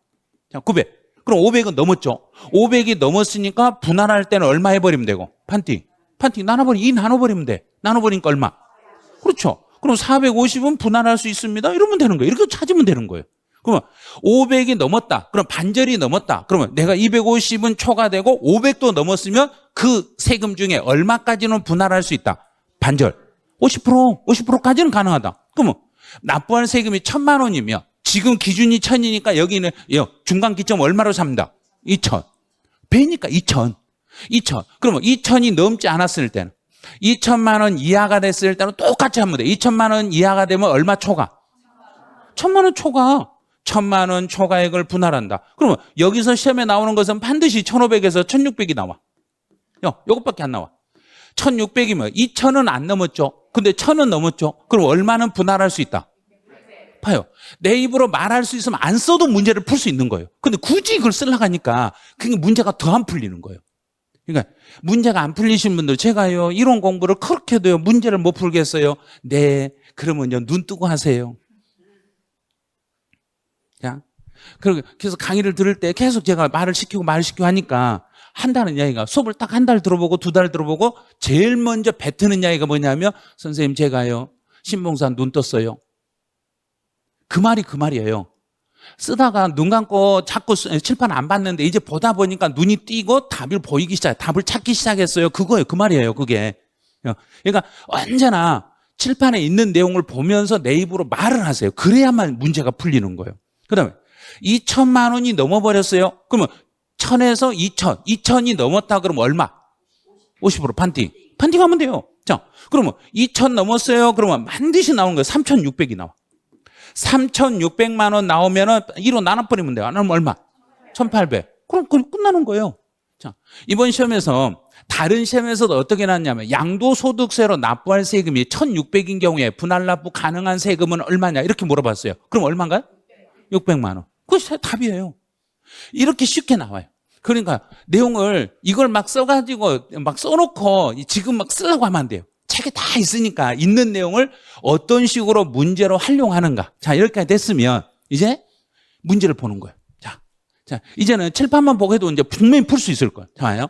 자, 900. 그럼 500은 넘었죠. 500이 넘었으니까 분할할 때는 얼마 해버리면 되고? 반띵 나눠버리면 돼. 나눠버리니까 얼마? 그렇죠. 그럼 450은 분할할 수 있습니다. 이러면 되는 거예요. 이렇게 찾으면 되는 거예요. 그러면 500이 넘었다. 그럼 반절이 넘었다. 그러면 내가 250은 초과되고 500도 넘었으면 그 세금 중에 얼마까지는 분할할 수 있다? 반절. 50%까지는 가능하다. 그러면 납부할 세금이 1,000만 원이면 지금 기준이 1,000이니까 여기는 중간 기점 얼마로 삼다? 2,000. 배니까 2,000. 그러면 2,000이 넘지 않았을 때는 2,000만 원 이하가 됐을 때는 똑같이 하면 돼. 2,000만 원 이하가 되면 얼마 초과? 1,000만 원 초과. 1,000만 원 초과액을 분할한다. 그러면 여기서 시험에 나오는 것은 반드시 1,500에서 1,600이 나와. 이것밖에 안 나와. 1,600이면 2,000은 안 넘었죠. 근데 1,000은 넘었죠. 그럼 얼마는 분할할 수 있다? 봐요. 내 입으로 말할 수 있으면 안 써도 문제를 풀 수 있는 거예요. 근데 굳이 이걸 쓰려고 하니까 그게 문제가 더 안 풀리는 거예요. 그러니까 문제가 안 풀리신 분들 제가요 이론 공부를 그렇게 해도요 문제를 못 풀겠어요. 네, 그러면요 눈 뜨고 하세요. 자, 그래서 강의를 들을 때 계속 제가 말을 시키고 하니까 한다는 이야기가 수업을 딱 한 달 들어보고 2달 들어보고 제일 먼저 뱉는 이야기가 뭐냐면 선생님 제가요 신봉사 눈 떴어요. 그 말이에요. 쓰다가 눈 감고 자꾸 칠판 안 봤는데 이제 보다 보니까 눈이 띄고 답을 보이기 답을 찾기 시작했어요. 그거예요. 그 말이에요. 그게. 그러니까 언제나 칠판에 있는 내용을 보면서 내 입으로 말을 하세요. 그래야만 문제가 풀리는 거예요. 그 다음에 2,000만 원이 넘어버렸어요. 그러면 1,000에서 2,000이 넘었다 그러면 얼마? 50% 반띵. 반띵하면 돼요. 자, 그러면 2천 넘었어요. 그러면 반드시 나오는 거예요. 3,600이 나와. 3,600만 원 나오면은 1로 나눠버리면 돼요. 안 하면 얼마? 1,800. 그럼 끝나는 거예요. 자, 이번 시험에서 다른 시험에서도 어떻게 나왔냐면 양도소득세로 납부할 세금이 1,600인 경우에 분할 납부 가능한 세금은 얼마냐 이렇게 물어봤어요. 그럼 얼마인가요? 600만 원. 그것이 답이에요. 이렇게 쉽게 나와요. 그러니까 내용을 이걸 막 써가지고 막 써놓고 지금 막 쓰려고 하면 안 돼요. 책에 다 있으니까 있는 내용을 어떤 식으로 문제로 활용하는가. 자, 이렇게 됐으면 이제 문제를 보는 거예요. 자, 이제는 칠판만 보고 해도 이제 분명히 풀 수 있을 거예요. 자요.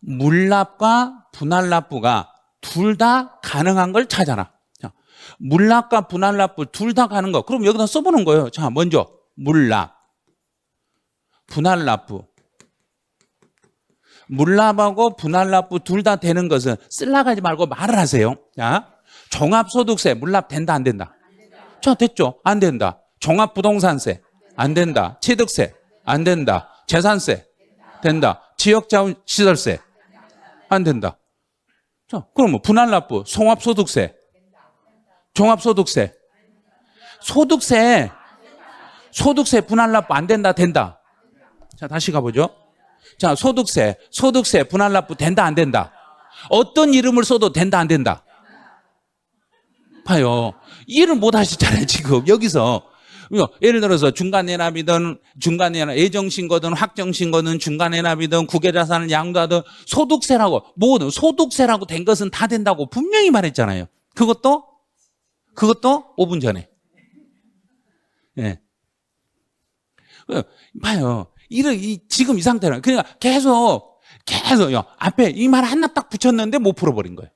물납과 분할 납부가 둘 다 가능한 걸 찾아라. 자, 물납과 분할 납부 둘 다 가는 거. 그럼 여기다 써보는 거예요. 자, 먼저 물납, 분할 납부. 물납하고 분할 납부 둘 다 되는 것은 쓸라고 하지 말고 말을 하세요. 자, 종합소득세 물납 된다 안 된다? 자, 됐죠? 안 된다. 종합부동산세 안 된다. 취득세 안 된다. 재산세 된다. 지역자원시설세 안 된다. 자, 그러면 분할납부, 종합소득세, 종합소득세, 소득세 분할납부 안 된다, 된다. 자, 다시 가보죠. 자, 소득세 분할납부 된다, 안 된다. 어떤 이름을 써도 된다, 안 된다. 봐요. 이해를 못 하시잖아요, 지금 여기서. 예를 들어서 중간해납이든 예정신고든 확정신고든 중간해납이든 국외자산을 양도하든 소득세라고 뭐든 소득세라고 된 것은 다 된다고 분명히 말했잖아요. 그것도 5분 전에. 예. 봐요. 지금 이 상태는 그러니까 계속요. 앞에 이 말 하나 딱 붙였는데 못 풀어버린 거예요.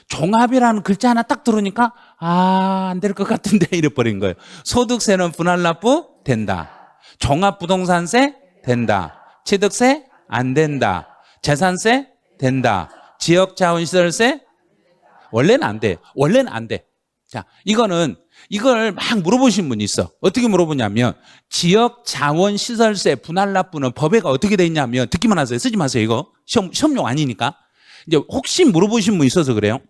종합이라는 글자 하나 딱 들으니까 안 될 것 같은데 이래버린 거예요. 소득세는 분할납부 된다. 종합부동산세 된다. 취득세 안 된다. 재산세 된다. 지역자원시설세 원래는 안 돼. 원래는 안 돼. 자, 이걸 막 물어보신 분이 있어. 어떻게 물어보냐면 지역자원시설세 분할납부는 법에가 어떻게 돼 있냐면 듣기만 하세요. 쓰지 마세요. 이거 시험용 아니니까. 이제 혹시 물어보신 분 있어서 그래요.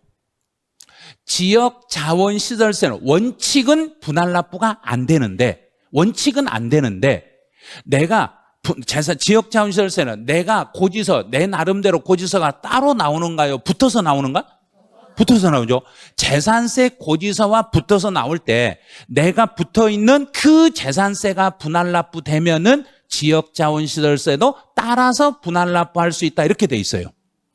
지역자원시설세는 원칙은 분할납부가 안 되는데 내가 지역자원시설세는 내가 고지서 내 나름대로 고지서가 따로 나오는가요? 붙어서 나오는가? 붙어서 나오죠. 재산세 고지서와 붙어서 나올 때 내가 붙어있는 그 재산세가 분할납부 되면은 지역자원시설세도 따라서 분할납부할 수 있다 이렇게 돼 있어요.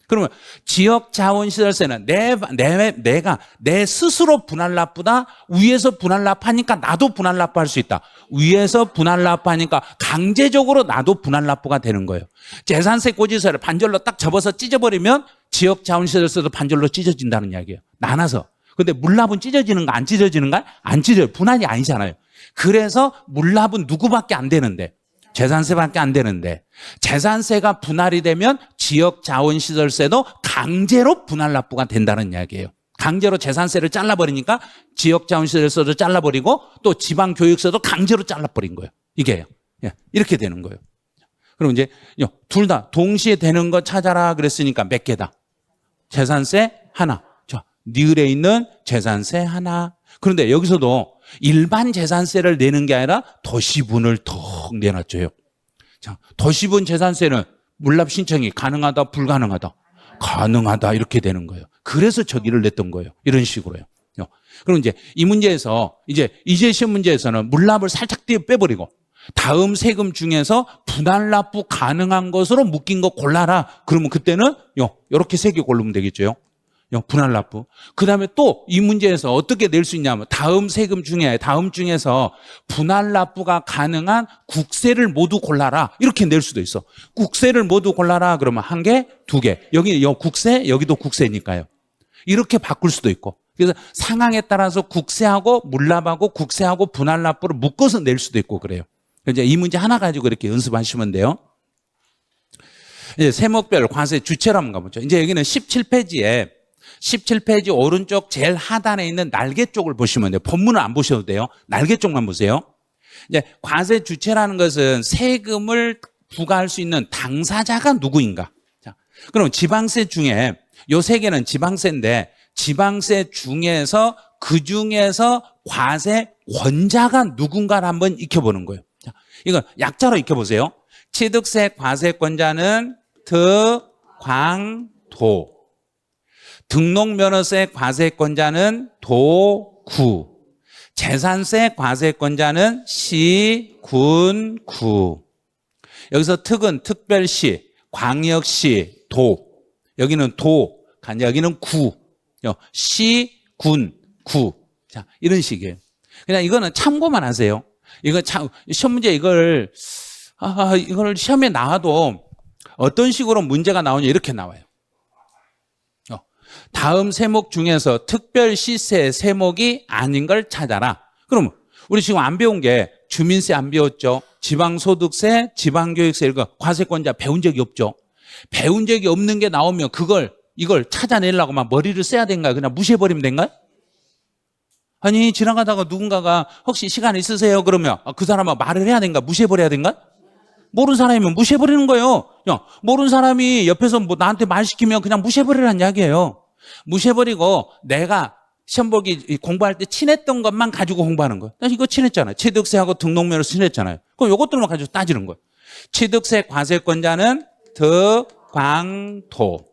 그러면 지역자원시설세는 내가 내 스스로 분할납부다. 위에서 분할납하니까 나도 분할납부할 수 있다. 위에서 분할납부하니까 강제적으로 나도 분할납부가 되는 거예요. 재산세 고지서를 반절로 딱 접어서 찢어버리면 지역자원시설세도 반절로 찢어진다는 이야기예요. 나눠서. 근데 물납은 찢어지는가 안 찢어지는가? 안 찢어요. 분할이 아니잖아요. 그래서 물납은 누구밖에 안 되는데 재산세밖에 안 되는데 재산세가 분할이 되면 지역자원시설세도 강제로 분할납부가 된다는 이야기예요. 강제로 재산세를 잘라버리니까 지역자원시설세도 잘라버리고 또 지방교육세도 강제로 잘라버린 거예요. 이게요. 이렇게 되는 거예요. 그럼 이제 둘 다 동시에 되는 거 찾아라 그랬으니까 몇 개다? 재산세 하나. 니을에 있는 재산세 하나. 그런데 여기서도 일반 재산세를 내는 게 아니라 도시분을 턱 내놨죠. 자, 도시분 재산세는 물납 신청이 가능하다, 불가능하다? 가능하다 이렇게 되는 거예요. 그래서 저기를 냈던 거예요. 이런 식으로요. 그럼 이제 이 문제에서 이제 시험 문제에서는 물납을 살짝 빼버리고 다음 세금 중에서 분할납부 가능한 것으로 묶인 거 골라라. 그러면 그때는 이렇게 세 개 고르면 되겠죠. 분할납부. 그 다음에 또 이 문제에서 어떻게 낼 수 있냐면 다음 중에서 분할납부가 가능한 국세를 모두 골라라. 이렇게 낼 수도 있어. 국세를 모두 골라라. 그러면 한 개, 두 개. 여기 국세, 여기도 국세니까요. 이렇게 바꿀 수도 있고. 그래서 상황에 따라서 국세하고 물납하고 국세하고 분할납부를 묶어서 낼 수도 있고 그래요. 이제 이 문제 하나 가지고 이렇게 연습하시면 돼요. 이제 세목별 과세 주체로 한번 가보죠. 이제 여기는 17페이지 오른쪽 제일 하단에 있는 날개 쪽을 보시면 돼요. 본문을 안 보셔도 돼요. 날개 쪽만 보세요. 이제 과세 주체라는 것은 세금을 부과할 수 있는 당사자가 누구인가? 자, 그럼 지방세 중에 요 세 개는 지방세인데 지방세 중에서 그 중에서 과세권자가 누군가를 한번 익혀보는 거예요. 자, 이거 약자로 익혀보세요. 취득세 과세권자는 득광도. 등록면허세 과세권자는 도구. 재산세 과세권자는 시군구. 여기서 특은 특별시, 광역시, 도. 여기는 도, 여기는 구. 시, 군, 구. 자, 이런 식이에요. 그냥 이거는 참고만 하세요. 이거 시험 문제 이걸 시험에 나와도 어떤 식으로 문제가 나오냐 이렇게 나와요. 다음 세목 중에서 특별시세 세목이 아닌 걸 찾아라. 그럼 우리 지금 안 배운 게 주민세 안 배웠죠. 지방소득세, 지방교육세 이거 과세권자 배운 적이 없죠. 배운 적이 없는 게 나오면 이걸 찾아내려고 막 머리를 써야 된가? 그냥 무시해버리면 된가요? 아니 지나가다가 누군가가 혹시 시간 있으세요? 그러면 그 사람은 말을 해야 된가? 무시해버려야 된가? 모르는 사람이면 무시해버리는 거예요. 모르는 사람이 옆에서 뭐 나한테 말 시키면 그냥 무시해버리라는 이야기예요. 무시해버리고 내가 시험 보기 공부할 때 친했던 것만 가지고 공부하는 거예요. 나 이거 친했잖아요. 취득세하고 등록면허 친했잖아요. 그럼 이것들만 가지고 따지는 거예요. 취득세 과세권자는 득광도.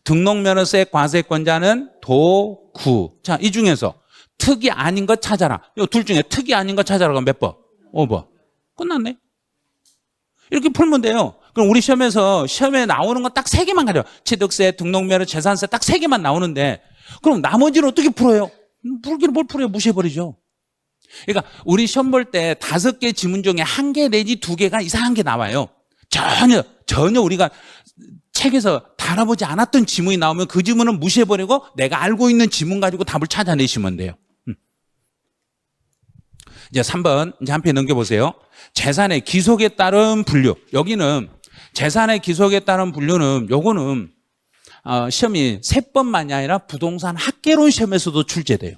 등록면허세 과세권자는 도구. 자, 이 중에서 특이 아닌 것 찾아라. 이 둘 중에 특이 아닌 것 찾아라가 몇 번? 5번. 끝났네. 이렇게 풀면 돼요. 그럼 우리 시험에 나오는 건 딱 3개만 가져. 취득세, 등록면허, 재산세 딱 3개만 나오는데 그럼 나머지는 어떻게 풀어요? 풀기는 뭘 풀어요? 무시해버리죠. 그러니까 우리 시험 볼 때 5개 지문 중에 1개 내지 2개가 이상한 게 나와요. 전혀 우리가 책에서 다뤄보지 않았던 지문이 나오면 그 지문은 무시해버리고 내가 알고 있는 지문 가지고 답을 찾아내시면 돼요. 이제 3번 이제 한 편 넘겨보세요. 재산의 기속에 따른 분류. 여기는 재산의 기속에 따른 분류는 요거는 시험이 3번만이 아니라 부동산 학개론 시험에서도 출제돼요.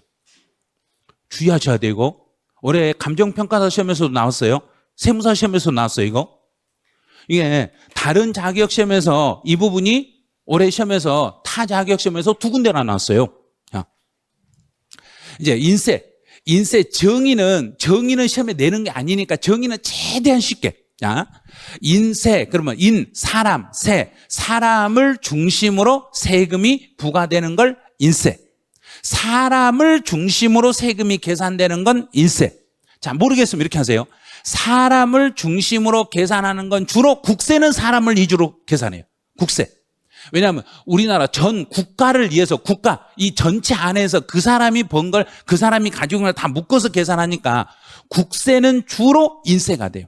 주의하셔야 되고 올해 감정평가사 시험에서도 나왔어요. 세무사 시험에서도 나왔어요. 이게 다른 자격 시험에서 이 부분이 올해 시험에서 타 자격 시험에서 2군데나 나왔어요. 이제 인세 정의는 시험에 내는 게 아니니까 정의는 최대한 쉽게. 인세 그러면 사람, 세 사람을 중심으로 세금이 부과되는 걸 인세. 사람을 중심으로 세금이 계산되는 건 인세. 자, 모르겠으면 이렇게 하세요. 사람을 중심으로 계산하는 건 주로 국세는 사람을 위주로 계산해요. 국세. 왜냐하면 우리나라 전 국가를 위해서 국가 이 전체 안에서 그 사람이 번 걸 그 사람이 가지고 있는 걸 다 묶어서 계산하니까 국세는 주로 인세가 돼요.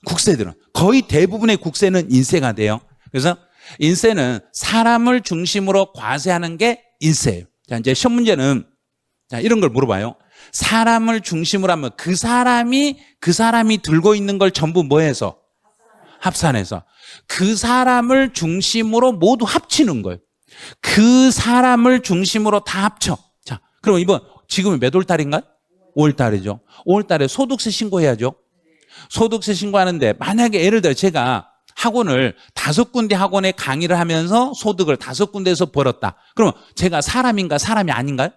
국세들은 거의 대부분의 국세는 인세가 돼요. 그래서 인세는 사람을 중심으로 과세하는 게 인세예요. 자, 이제 시험 문제는 자, 이런 걸 물어봐요. 사람을 중심으로 하면 그 사람이 들고 있는 걸 전부 뭐해서? 합산해서. 그 사람을 중심으로 모두 합치는 거예요. 그 사람을 중심으로 다 합쳐. 자, 그럼 지금은 몇 월 달인가요? 5월 달이죠. 5월 달에 소득세 신고해야죠. 소득세 신고하는데 만약에 예를 들어 제가 학원을 5군데 학원에 강의를 하면서 소득을 5군데에서 벌었다. 그러면 제가 사람인가 사람이 아닌가요?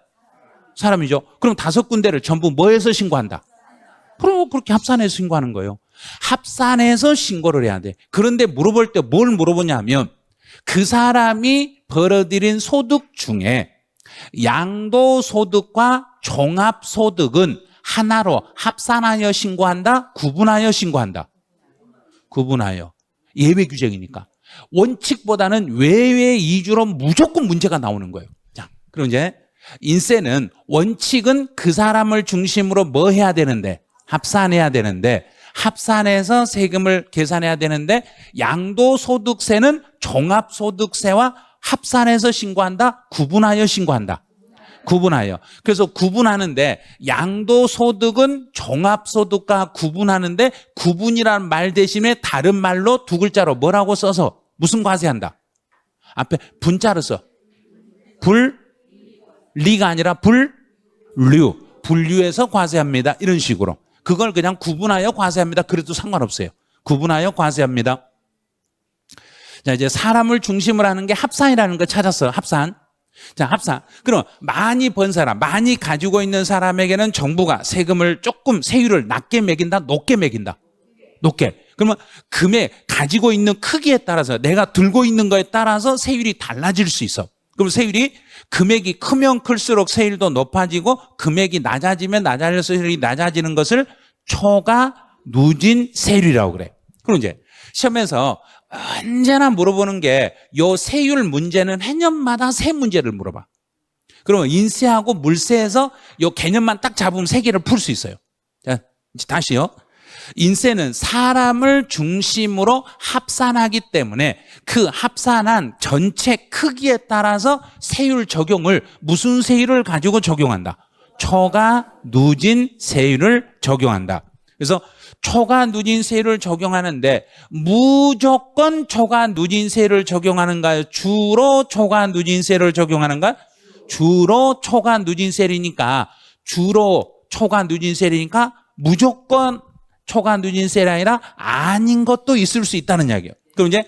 사람이죠. 그럼 5군데를 전부 뭐해서 신고한다? 그럼 그렇게 합산해서 신고하는 거예요. 합산해서 신고를 해야 돼. 그런데 물어볼 때 뭘 물어보냐면 그 사람이 벌어들인 소득 중에 양도소득과 종합소득은 하나로 합산하여 신고한다? 구분하여 신고한다? 구분하여. 예외 규정이니까. 원칙보다는 외외 이주로 무조건 문제가 나오는 거예요. 자, 그럼 이제 인세는 원칙은 그 사람을 중심으로 뭐 해야 되는데? 합산해야 되는데 합산해서 세금을 계산해야 되는데 양도소득세는 종합소득세와 합산해서 신고한다? 구분하여 신고한다? 구분하여. 그래서 구분하는데 양도소득은 종합소득과 구분하는데 구분이라는 말 대신에 다른 말로 2글자로 뭐라고 써서 무슨 과세한다? 앞에 분자로 써. 분리가 아니라 분류해서 과세합니다. 이런 식으로. 그걸 그냥 구분하여 과세합니다. 그래도 상관없어요. 구분하여 과세합니다. 자, 이제 사람을 중심으로 하는 게 합산이라는 걸 찾았어요. 합산. 자, 합산. 그럼 많이 번 사람, 많이 가지고 있는 사람에게는 정부가 세금을 조금, 세율을 낮게 매긴다, 높게 매긴다. 높게. 그러면 금액, 가지고 있는 크기에 따라서, 내가 들고 있는 거에 따라서 세율이 달라질 수 있어. 그럼 세율이, 금액이 크면 클수록 세율도 높아지고, 금액이 낮아지면 낮아질수록 세율이 낮아지는 것을 초과 누진 세율이라고 그래. 그럼 이제 시험에서 언제나 물어보는 게, 요 세율 문제는 해년마다 세 문제를 물어봐. 그러면 인세하고 물세에서 요 개념만 딱 잡으면 세 개를 풀 수 있어요. 자, 이제 다시요. 인세는 사람을 중심으로 합산하기 때문에 그 합산한 전체 크기에 따라서 세율 적용을, 무슨 세율을 가지고 적용한다? 초과 누진 세율을 적용한다. 그래서 초과 누진 세율을 적용하는데 무조건 초과 누진 세율을 적용하는가요? 주로 초과 누진 세율을 적용하는가? 주로 초과 누진 세율이니까, 주로 초과 누진 세율이니까 무조건 초과 누진 세율이 아니라 아닌 것도 있을 수 있다는 이야기예요. 그럼 이제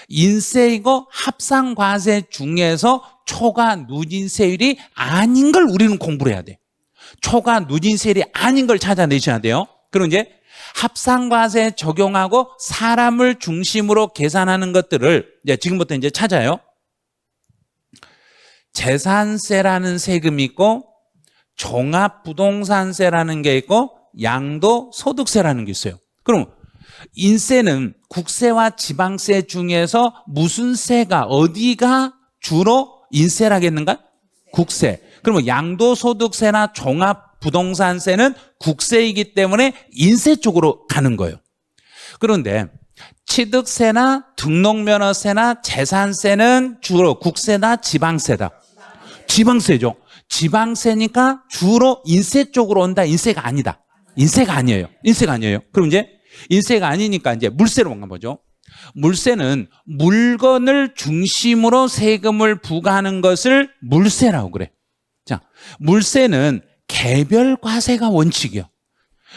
인세이고 합산과세 중에서 초과 누진 세율이 아닌 걸 우리는 공부를 해야 돼. 초과 누진 세율이 아닌 걸 찾아내셔야 돼요. 그럼 이제 합산과세 적용하고 사람을 중심으로 계산하는 것들을 이제 지금부터 이제 찾아요. 재산세라는 세금이 있고, 종합부동산세라는 게 있고, 양도소득세라는 게 있어요. 그럼 인세는 국세와 지방세 중에서 무슨 세가, 어디가 주로 인세라겠는가? 국세. 그러면 양도소득세나 종합부동산세는 국세이기 때문에 인세 쪽으로 가는 거예요. 그런데 취득세나 등록면허세나 재산세는 주로 국세나 지방세다. 지방세죠. 지방세니까 주로 인세 쪽으로 온다. 인세가 아니다. 인세가 아니에요. 인세가 아니에요. 그럼 이제 인세가 아니니까 이제 물세로 가보죠. 물세는 물건을 중심으로 세금을 부과하는 것을 물세라고 그래. 자, 물세는 개별 과세가 원칙이요.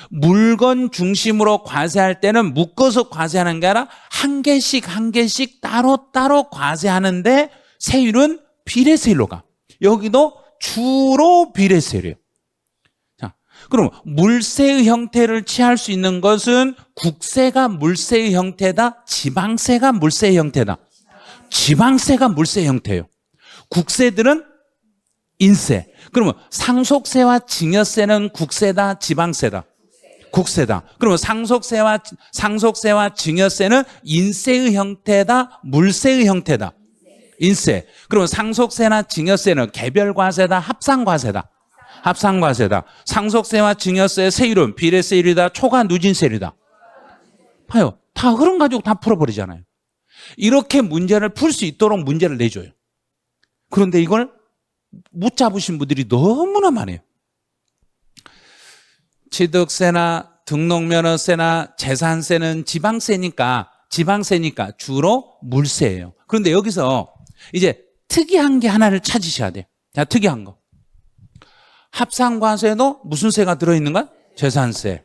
물건 중심으로 과세할 때는 묶어서 과세하는 게 아니라 한 개씩 한 개씩 따로따로 과세하는데 세율은 비례세율로 가. 여기도 주로 비례세율이에요. 자, 그럼 물세의 형태를 취할 수 있는 것은 국세가 물세의 형태다, 지방세가 물세의 형태다. 지방세가 물세의 형태예요. 국세들은 인세. 그러면 상속세와 증여세는 국세다, 지방세다. 국세다. 그러면 상속세와 증여세는 인세의 형태다, 물세의 형태다. 인세. 그러면 상속세나 증여세는 개별과세다, 합산과세다. 합산과세다. 상속세와 증여세의 세율은 비례세율이다, 초과 누진세율이다. 봐요. 다 흐름 가지고 다 풀어버리잖아요. 이렇게 문제를 풀 수 있도록 문제를 내줘요. 그런데 이걸 못 잡으신 분들이 너무나 많아요. 취득세나 등록면허세나 재산세는 지방세니까 주로 물세예요. 그런데 여기서 이제 특이한 게 하나를 찾으셔야 돼요. 자, 특이한 거. 합산과세도 무슨 세가 들어있는가? 재산세.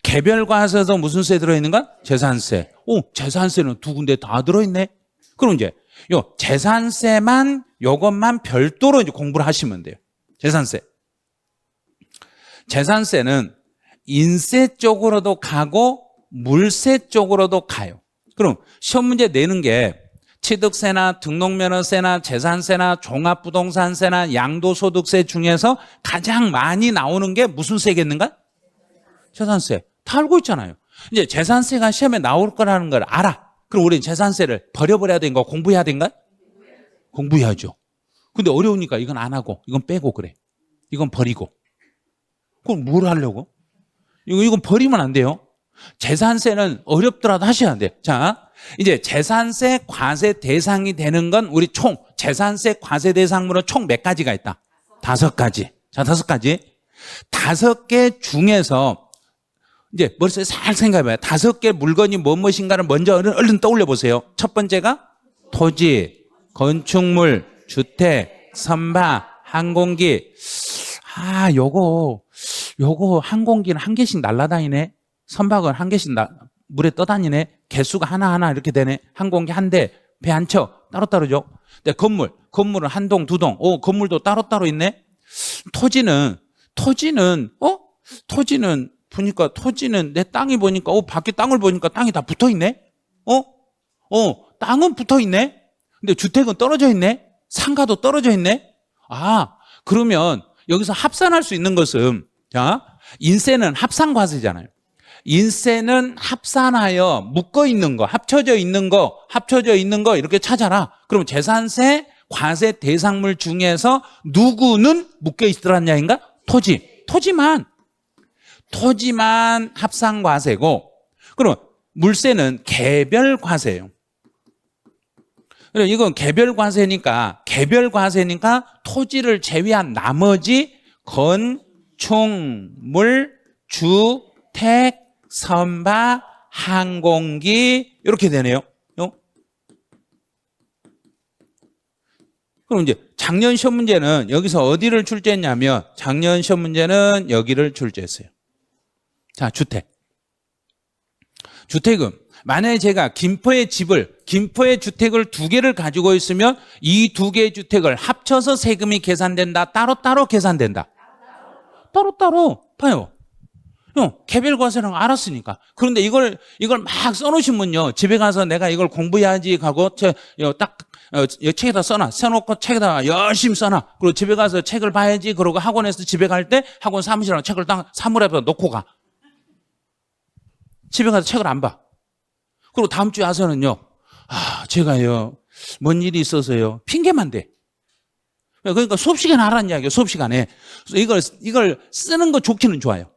개별과세도 무슨 세 들어있는가? 재산세. 오, 재산세는 두 군데 다 들어있네. 그럼 이제 요 재산세만, 요것만 별도로 이제 공부를 하시면 돼요. 재산세. 재산세는 인세 쪽으로도 가고 물세 쪽으로도 가요. 그럼 시험 문제 내는 게 취득세나 등록면허세나 재산세나 종합부동산세나 양도소득세 중에서 가장 많이 나오는 게 무슨 세겠는가? 재산세. 다 알고 있잖아요. 이제 재산세가 시험에 나올 거라는 걸 알아. 그럼 우리는 재산세를 버려버려야 되는가, 공부해야 되는가? 공부해야죠. 근데 어려우니까 이건 안 하고 이건 빼고 그래. 이건 버리고. 그럼 뭘 하려고? 이건 버리면 안 돼요. 재산세는 어렵더라도 하셔야 돼요. 자, 이제 재산세 과세 대상이 되는 건 우리 총 재산세 과세 대상으로 총 몇 가지가 있다? 5가지. 자, 5가지. 5개 중에서 이제 머릿속에 살 생각해봐요. 5개 물건이 무엇인가를 먼저 얼른 떠올려 보세요. 첫 번째가 토지, 건축물, 주택, 선박, 항공기. 아, 요거 항공기는 한 개씩 날아다니네. 선박은 한 개씩 물에 떠다니네. 개수가 하나하나 이렇게 되네. 항공기 한 대, 배 한 척 따로따로죠. 근데 건물은 한 동, 두 동. 건물도 따로따로 있네. 토지는 보니까 토지는 내 땅이 보니까 밖에 땅을 보니까 땅이 다 붙어 있네. 땅은 붙어 있네. 근데 주택은 떨어져 있네. 상가도 떨어져 있네. 그러면 여기서 합산할 수 있는 것은, 자, 인세는 합산과세잖아요. 인세는 합산하여 묶어 있는 거, 합쳐져 있는 거 이렇게 찾아라. 그러면 재산세 과세 대상물 중에서 누구는 묶여 있더라냐인가? 토지만 합산과세고, 그럼 물세는 개별과세예요. 이건 개별과세니까 토지를 제외한 나머지 건축물, 주택, 선박, 항공기 이렇게 되네요. 그럼 이제 작년 시험 문제는 여기서 어디를 출제했냐면 작년 시험 문제는 여기를 출제했어요. 자, 주택은 만약에 제가 김포의 주택을 두 개를 가지고 있으면 이 두 개의 주택을 합쳐서 세금이 계산된다, 따로따로 계산된다? 따로따로 봐요. 개별과세는 알았으니까. 그런데 이걸 막 써놓으시면요, 집에 가서 내가 이걸 공부해야지 하고 책에다 써놓고 책에다 열심히 써놔. 그리고 집에 가서 책을 봐야지. 그러고 학원에서 집에 갈 때 학원 사무실에 책을 딱 사물에다 놓고 가. 집에 가서 책을 안 봐. 그리고 다음 주에 와서는요, 제가요, 뭔 일이 있어서요, 핑계만 대. 그러니까 수업 시간에 하라는 이야기예요, 수업 시간에. 이걸 쓰는 거 좋기는 좋아요.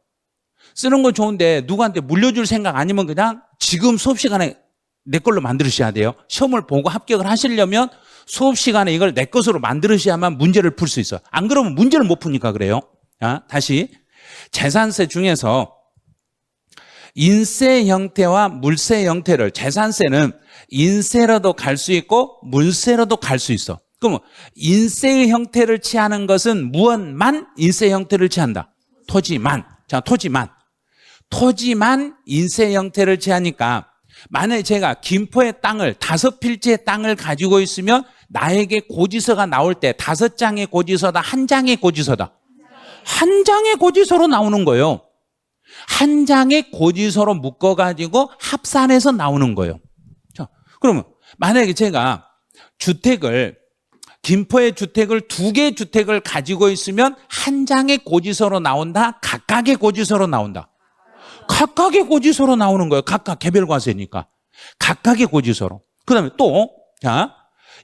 쓰는 거 좋은데 누구한테 물려줄 생각 아니면 그냥 지금 수업 시간에 내 걸로 만들으셔야 돼요. 시험을 보고 합격을 하시려면 수업 시간에 이걸 내 것으로 만들으셔야만 문제를 풀 수 있어요. 안 그러면 문제를 못 푸니까 그래요. 다시 재산세 중에서 인세 형태와 물세 형태를, 재산세는 인세로도 갈 수 있고 물세로도 갈 수 있어. 그러면 인세의 형태를 취하는 것은 무엇만 인세 형태를 취한다? 토지만. 자, 토지만 인세 형태를 취하니까 만약에 제가 김포의 땅을 5필지의 땅을 가지고 있으면 나에게 고지서가 나올 때 5장의 고지서다, 1장의 고지서다? 1장의 고지서로 나오는 거예요. 1장의 고지서로 묶어가지고 합산해서 나오는 거예요. 자, 그러면 만약에 제가 김포의 주택을 2개의 주택을 가지고 있으면 1장의 고지서로 나온다, 각각의 고지서로 나온다? 각각의 고지서로 나오는 거예요. 각각 개별과세니까. 각각의 고지서로. 그 다음에 또, 자,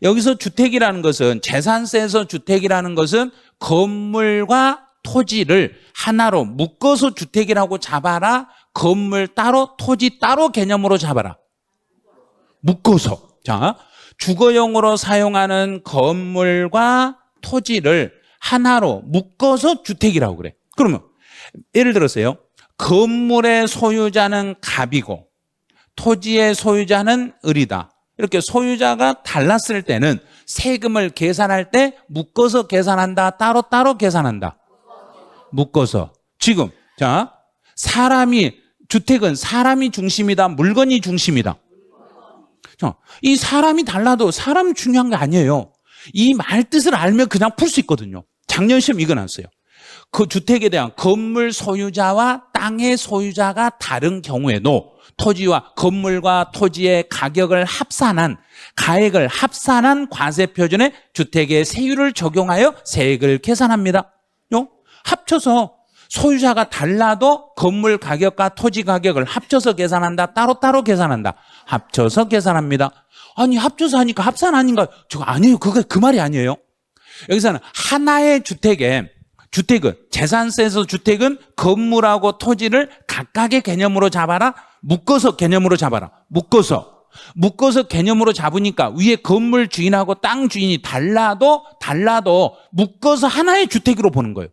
여기서 주택이라는 것은, 재산세에서 주택이라는 것은 건물과 토지를 하나로 묶어서 주택이라고 잡아라. 건물 따로, 토지 따로 개념으로 잡아라. 묶어서. 자, 주거용으로 사용하는 건물과 토지를 하나로 묶어서 주택이라고 그래. 그러면 예를 들어서요, 건물의 소유자는 갑이고 토지의 소유자는 을이다. 이렇게 소유자가 달랐을 때는 세금을 계산할 때 묶어서 계산한다, 따로따로 계산한다? 묶어서. 지금 자, 주택은 사람이 중심이다, 물건이 중심이다? 이 사람이 달라도 사람 중요한 게 아니에요. 이 말 뜻을 알면 그냥 풀 수 있거든요. 작년 시험 이거 나왔어요. 그 주택에 대한 건물 소유자와 땅의 소유자가 다른 경우에도 토지와 건물과 토지의 가액을 합산한 과세 표준에 주택의 세율을 적용하여 세액을 계산합니다. 합쳐서 소유자가 달라도 건물 가격과 토지 가격을 합쳐서 계산한다, 따로따로 계산한다? 합쳐서 계산합니다. 아니, 합쳐서 하니까 합산 아닌가? 저거 아니에요. 그 말이 아니에요. 여기서는 하나의 주택은, 재산세에서 주택은 건물하고 토지를 각각의 개념으로 잡아라, 묶어서 개념으로 잡아라. 묶어서 개념으로 잡으니까 위에 건물 주인하고 땅 주인이 달라도 묶어서 하나의 주택으로 보는 거예요.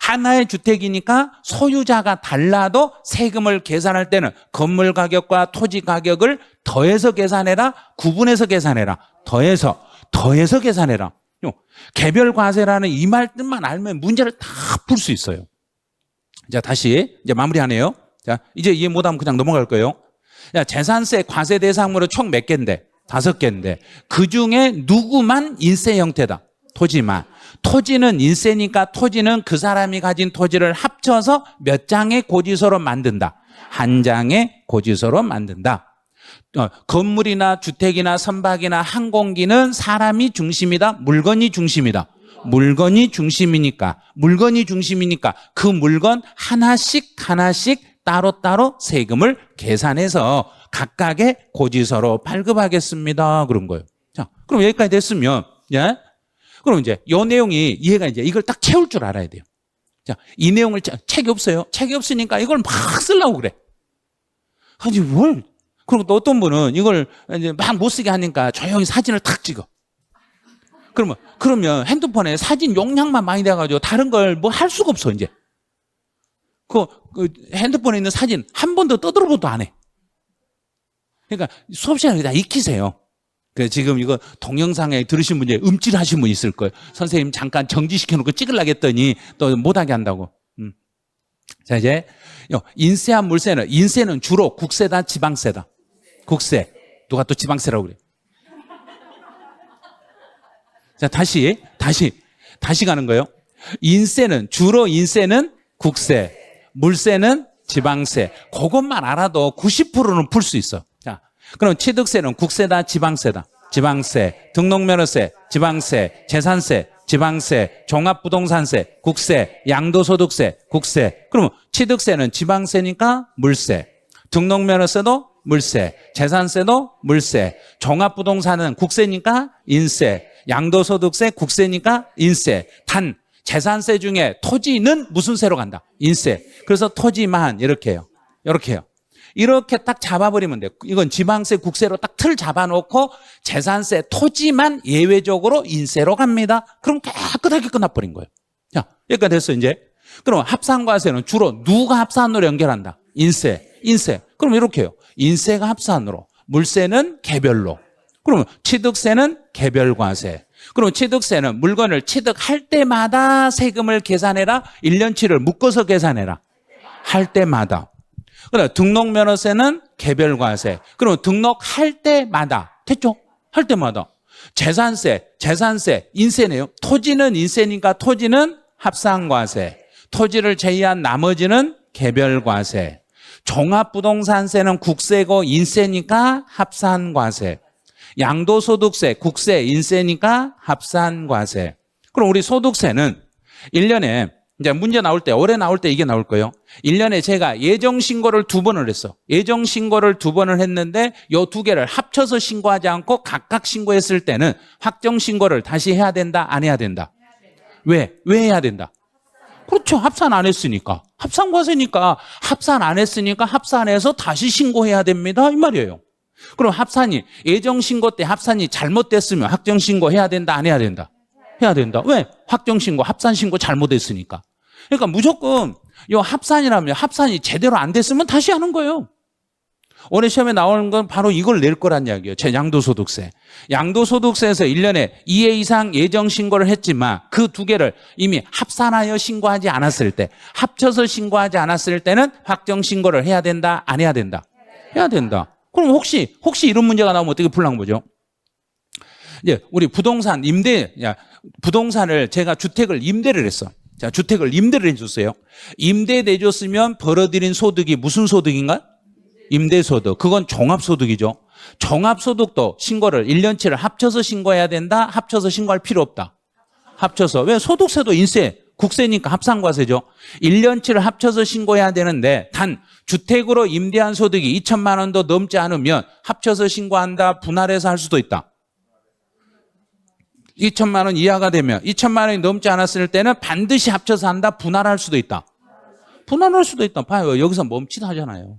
하나의 주택이니까 소유자가 달라도 세금을 계산할 때는 건물 가격과 토지 가격을 더해서 계산해라, 구분해서 계산해라? 더해서 계산해라. 개별 과세라는 이 말 뜻만 알면 문제를 다 풀 수 있어요. 자, 다시 이제 마무리하네요. 자, 이제 이해 못하면 그냥 넘어갈 거예요. 자, 재산세 과세 대상물은 총 몇 개인데? 5개인데 그중에 누구만 인세 형태다? 토지만. 토지는 인세니까 토지는 그 사람이 가진 토지를 합쳐서 몇 장의 고지서로 만든다. 한 장의 고지서로 만든다. 건물이나 주택이나 선박이나 항공기는 사람이 중심이다. 물건이 중심이다. 물건이 중심이니까 그 물건 하나씩 따로따로 세금을 계산해서 각각의 고지서로 발급하겠습니다. 그런 거예요. 자, 그럼 여기까지 됐으면, 예? 그럼 이제 이 내용이 얘가 이제 이걸 딱 채울 줄 알아야 돼요. 자, 이 내용을 책이 없어요. 책이 없으니까 이걸 막 쓰려고 그래. 아니 뭘? 그리고 또 어떤 분은 이걸 이제 막 못 쓰게 하니까 조용히 사진을 탁 찍어. 그러면 핸드폰에 사진 용량만 많이 돼가지고 다른 걸 뭐 할 수가 없어 이제. 그 핸드폰에 있는 사진 한 번도 떠들어보도 안 해. 그러니까 수업 시간에 다 익히세요. 지금 이거 동영상에 들으신 분이 음질하신 분 있을 거예요. 선생님 잠깐 정지시켜놓고 찍으려고 했더니 또 못하게 한다고. 자, 이제 인세한 물세는, 인세는 주로 국세다 지방세다? 국세. 누가 또 지방세라고 그래. 자, 다시 가는 거예요. 주로 인세는 국세, 물세는 지방세. 그것만 알아도 90%는 풀 수 있어. 자, 그럼 취득세는 국세다 지방세다? 지방세. 등록면허세 지방세. 재산세 지방세. 종합부동산세 국세. 양도소득세 국세. 그러면 취득세는 지방세니까 물세. 등록면허세도 물세. 재산세도 물세. 종합부동산은 국세니까 인세. 양도소득세 국세니까 인세. 단 재산세 중에 토지는 무슨 세로 간다? 인세. 그래서 토지만 이렇게 해요. 이렇게 딱 잡아버리면 돼요. 이건 지방세 국세로 딱 틀 잡아놓고 재산세 토지만 예외적으로 인세로 갑니다. 그럼 깨끗하게 끝나버린 거예요. 자, 여기까지 됐어 이제. 그럼 합산과세는 주로 누가 합산으로 연결한다? 인세. 그럼 이렇게 해요. 인세가 합산으로, 물세는 개별로. 그러면 취득세는 개별과세. 그럼 취득세는 물건을 취득할 때마다 세금을 계산해라? 1년치를 묶어서 계산해라? 할 때마다. 그럼 등록면허세는 개별과세. 그럼 등록할 때마다. 됐죠? 할 때마다. 재산세, 인세네요. 토지는 인세니까 토지는 합산과세. 토지를 제외한 나머지는 개별과세. 종합부동산세는 국세고 인세니까 합산과세. 양도소득세, 국세, 인세니까 합산과세. 그럼 우리 소득세는 1년에 이제 문제 나올 때, 올해 나올 때 이게 나올 거예요. 1년에 제가 예정신고를 2번을 했어. 예정신고를 2번을 했는데 요 2개를 합쳐서 신고하지 않고 각각 신고했을 때는 확정신고를 다시 해야 된다, 안 해야 된다? 왜 해야 된다? 그렇죠. 합산 안 했으니까. 합산과세니까 합산 안 했으니까 합산해서 다시 신고해야 됩니다. 이 말이에요. 그럼 예정신고 때 합산이 잘못됐으면 확정신고 해야 된다, 안 해야 된다? 해야 된다. 왜? 확정신고, 합산신고 잘못했으니까. 그러니까 무조건 이 합산이라면 합산이 제대로 안 됐으면 다시 하는 거예요. 올해 시험에 나오는 건 바로 이걸 낼 거란 이야기예요. 제 양도소득세. 양도소득세에서 1년에 2회 이상 예정신고를 했지만 그 2개를 이미 합산하여 신고하지 않았을 때, 합쳐서 신고하지 않았을 때는 확정신고를 해야 된다, 안 해야 된다? 해야 된다. 그럼 혹시 이런 문제가 나오면 어떻게 풀라는 거죠? 이제 우리 부동산을 제가 주택을 임대를 했어. 자, 주택을 임대를 해줬어요. 임대 내줬으면 벌어들인 소득이 무슨 소득인가? 임대소득. 그건 종합소득이죠. 종합소득도 신고를 1년치를 합쳐서 신고해야 된다. 합쳐서 신고할 필요 없다. 합쳐서. 왜? 소득세도 인세, 국세니까 합산과세죠. 1년치를 합쳐서 신고해야 되는데 단 주택으로 임대한 소득이 2천만 원도 넘지 않으면 합쳐서 신고한다. 분할해서 할 수도 있다. 2천만 원 이하가 되면 2천만 원이 넘지 않았을 때는 반드시 합쳐서 한다. 분할할 수도 있다. 분할할 수도 있다. 봐요. 여기서 멈칫하잖아요.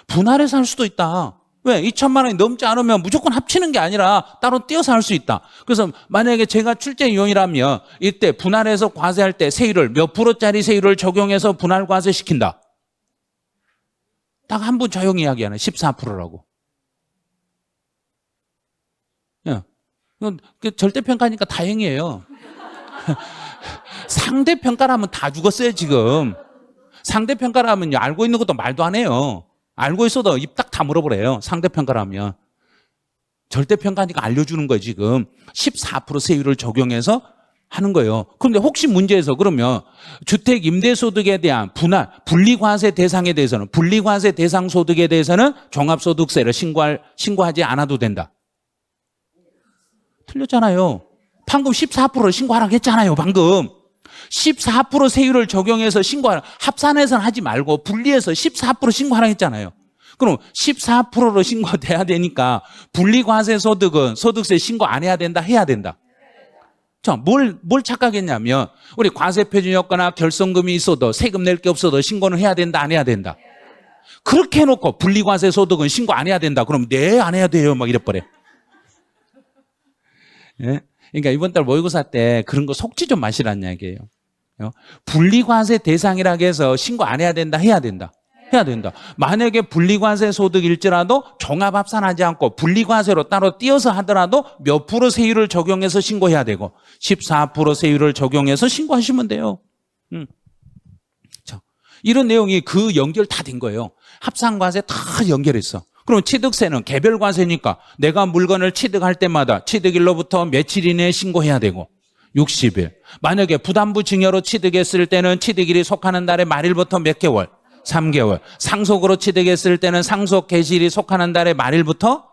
분할해서 할 수도 있다. 왜? 2천만 원이 넘지 않으면 무조건 합치는 게 아니라 따로 떼어서 할 수 있다. 그래서 만약에 제가 출제위원이라면 이때 분할해서 과세할 때 세율을 몇 프로짜리 세율을 적용해서 분할 과세 시킨다. 딱 한 분 조용히 이야기하네. 14%라고. 절대평가니까 다행이에요. 상대평가라면 다 죽었어요, 지금. 상대평가라면요, 알고 있는 것도 말도 안 해요. 알고 있어도 입 딱 다물어버려요. 상대평가라면. 절대평가니까 알려주는 거예요, 지금. 14% 세율을 적용해서 하는 거예요. 그런데 혹시 문제에서 그러면 주택 임대소득에 대한 분리과세 대상에 대해서는, 분리과세 대상 소득에 대해서는 종합소득세를 신고하지 않아도 된다. 틀렸잖아요. 방금 14%를 신고하라고 했잖아요, 방금. 14% 세율을 적용해서 신고하라. 합산해서는 하지 말고 분리해서 14% 신고하라고 했잖아요. 그럼 14%로 신고돼야 되니까 분리과세 소득은 소득세 신고 안 해야 된다, 해야 된다. 자, 뭘 착각했냐면 우리 과세표준효과나 결손금이 있어도 세금 낼 게 없어도 신고는 해야 된다, 안 해야 된다. 그렇게 해놓고 분리과세 소득은 신고 안 해야 된다. 그럼 네, 안 해야 돼요. 막 이래버려. 예? 그러니까 이번 달 모의고사 때 그런 거 속지 좀 마시라는 얘기예요. 분리과세 대상이라고 해서 신고 안 해야 된다, 해야 된다. 해야 된다. 만약에 분리과세 소득일지라도 종합합산하지 않고 분리과세로 따로 띄어서 하더라도 몇 프로 세율을 적용해서 신고해야 되고 14% 세율을 적용해서 신고하시면 돼요. 자, 이런 내용이 그 연결 다 된 거예요. 합산과세 다 연결했어. 그럼 취득세는 개별과세니까 내가 물건을 취득할 때마다 취득일로부터 며칠 이내에 신고해야 되고 60일. 만약에 부담부 증여로 취득했을 때는 취득일이 속하는 달의 말일부터 몇 개월? 3개월. 상속으로 취득했을 때는 상속 개시일이 속하는 달의 말일부터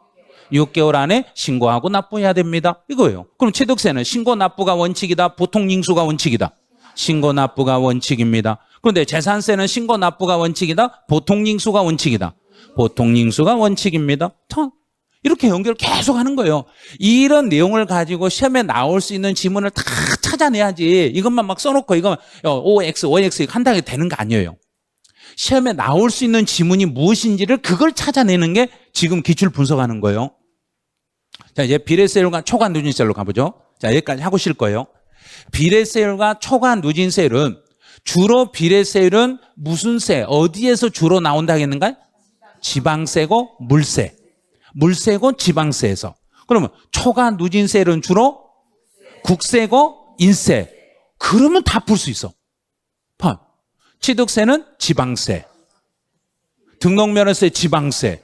6개월 안에 신고하고 납부해야 됩니다. 이거예요. 그럼 취득세는 신고 납부가 원칙이다, 보통 징수가 원칙이다. 신고 납부가 원칙입니다. 그런데 재산세는 신고 납부가 원칙이다, 보통 징수가 원칙이다. 보통 징수가 원칙입니다. 이렇게 연결 계속 하는 거예요. 이런 내용을 가지고 시험에 나올 수 있는 지문을 다 찾아내야지 이것만 막 써놓고 이거 OX, OX 한다고 되는 거 아니에요. 시험에 나올 수 있는 지문이 무엇인지를 그걸 찾아내는 게 지금 기출 분석하는 거예요. 자, 이제 비례세율과 초과 누진세율로 가보죠. 자, 여기까지 하고 쉴 거예요. 비례세율과 초과 누진세율은 주로 비례세율은 무슨 세, 어디에서 주로 나온다 했는가? 지방세고 물세. 물세고 지방세에서. 그러면 초과 누진세율은 주로 국세고 인세. 그러면 다 풀 수 있어. 취득세는 지방세, 등록면허세 지방세,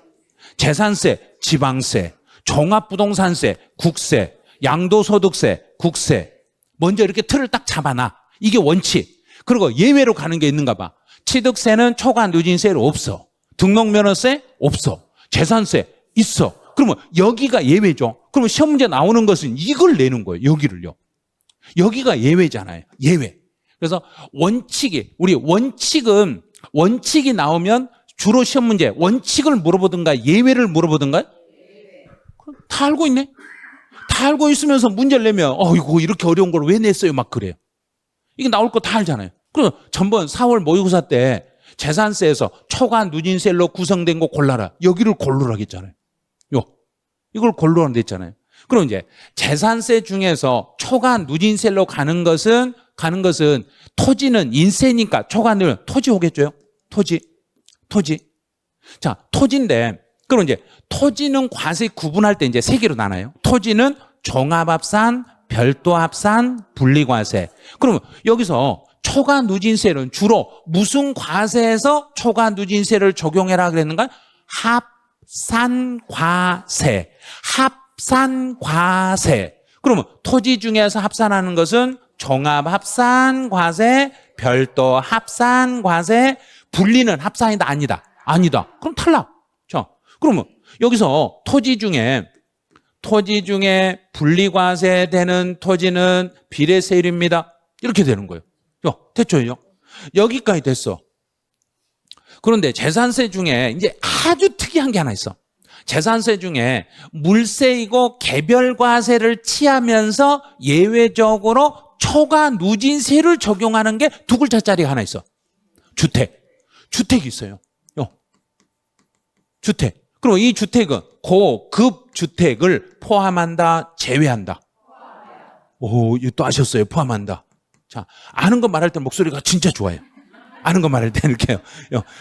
재산세 지방세, 종합부동산세 국세, 양도소득세 국세. 먼저 이렇게 틀을 딱 잡아놔. 이게 원칙. 그리고 예외로 가는 게 있는가 봐. 취득세는 초과 누진세율 없어. 등록면허세 없어. 재산세 있어. 그러면 여기가 예외죠. 그러면 시험 문제 나오는 것은 이걸 내는 거예요. 여기를요. 여기가 예외잖아요. 예외. 그래서 우리 원칙이 나오면 주로 시험 문제 원칙을 물어보든가 예외를 물어보든가 다 알고 있네. 다 알고 있으면서 문제를 내면 이거 이렇게 어려운 걸 왜 냈어요? 막 그래요. 이게 나올 거 다 알잖아요. 그래서 전번 4월 모의고사 때 재산세에서 초과 누진세로 구성된 거 골라라. 여기를 고르라고 했잖아요. 이걸 고르라고 했잖아요. 그럼 이제 재산세 중에서 초과 누진세로 가는 것은 토지는 인세니까 초과는 토지 오겠죠? 토지. 자, 토지인데 그럼 이제 토지는 과세 구분할 때 이제 세 개로 나눠요. 토지는 종합합산, 별도합산, 분리과세. 그러면 여기서 초과 누진세는 주로 무슨 과세에서 초과 누진세를 적용해라 그랬는가? 합산과세. 합산과세. 그러면 토지 중에서 합산하는 것은 종합합산과세, 별도합산과세, 분리는 합산이다, 아니다? 아니다. 그럼 탈락. 자, 그러면 여기서 토지 중에 분리과세 되는 토지는 비례세율입니다. 이렇게 되는 거예요. 됐죠? 여기까지 됐어. 그런데 재산세 중에 이제 아주 특이한 게 하나 있어. 재산세 중에 물세이고 개별과세를 취하면서 예외적으로 초과 누진세를 적용하는 게 두 글자짜리가 하나 있어. 주택이 있어요. 주택. 그럼 이 주택은 고급 주택을 포함한다, 제외한다. 오, 이거 또 아셨어요. 포함한다. 자, 아는 거 말할 때 목소리가 진짜 좋아요. 아는 거 말할 때 이렇게요.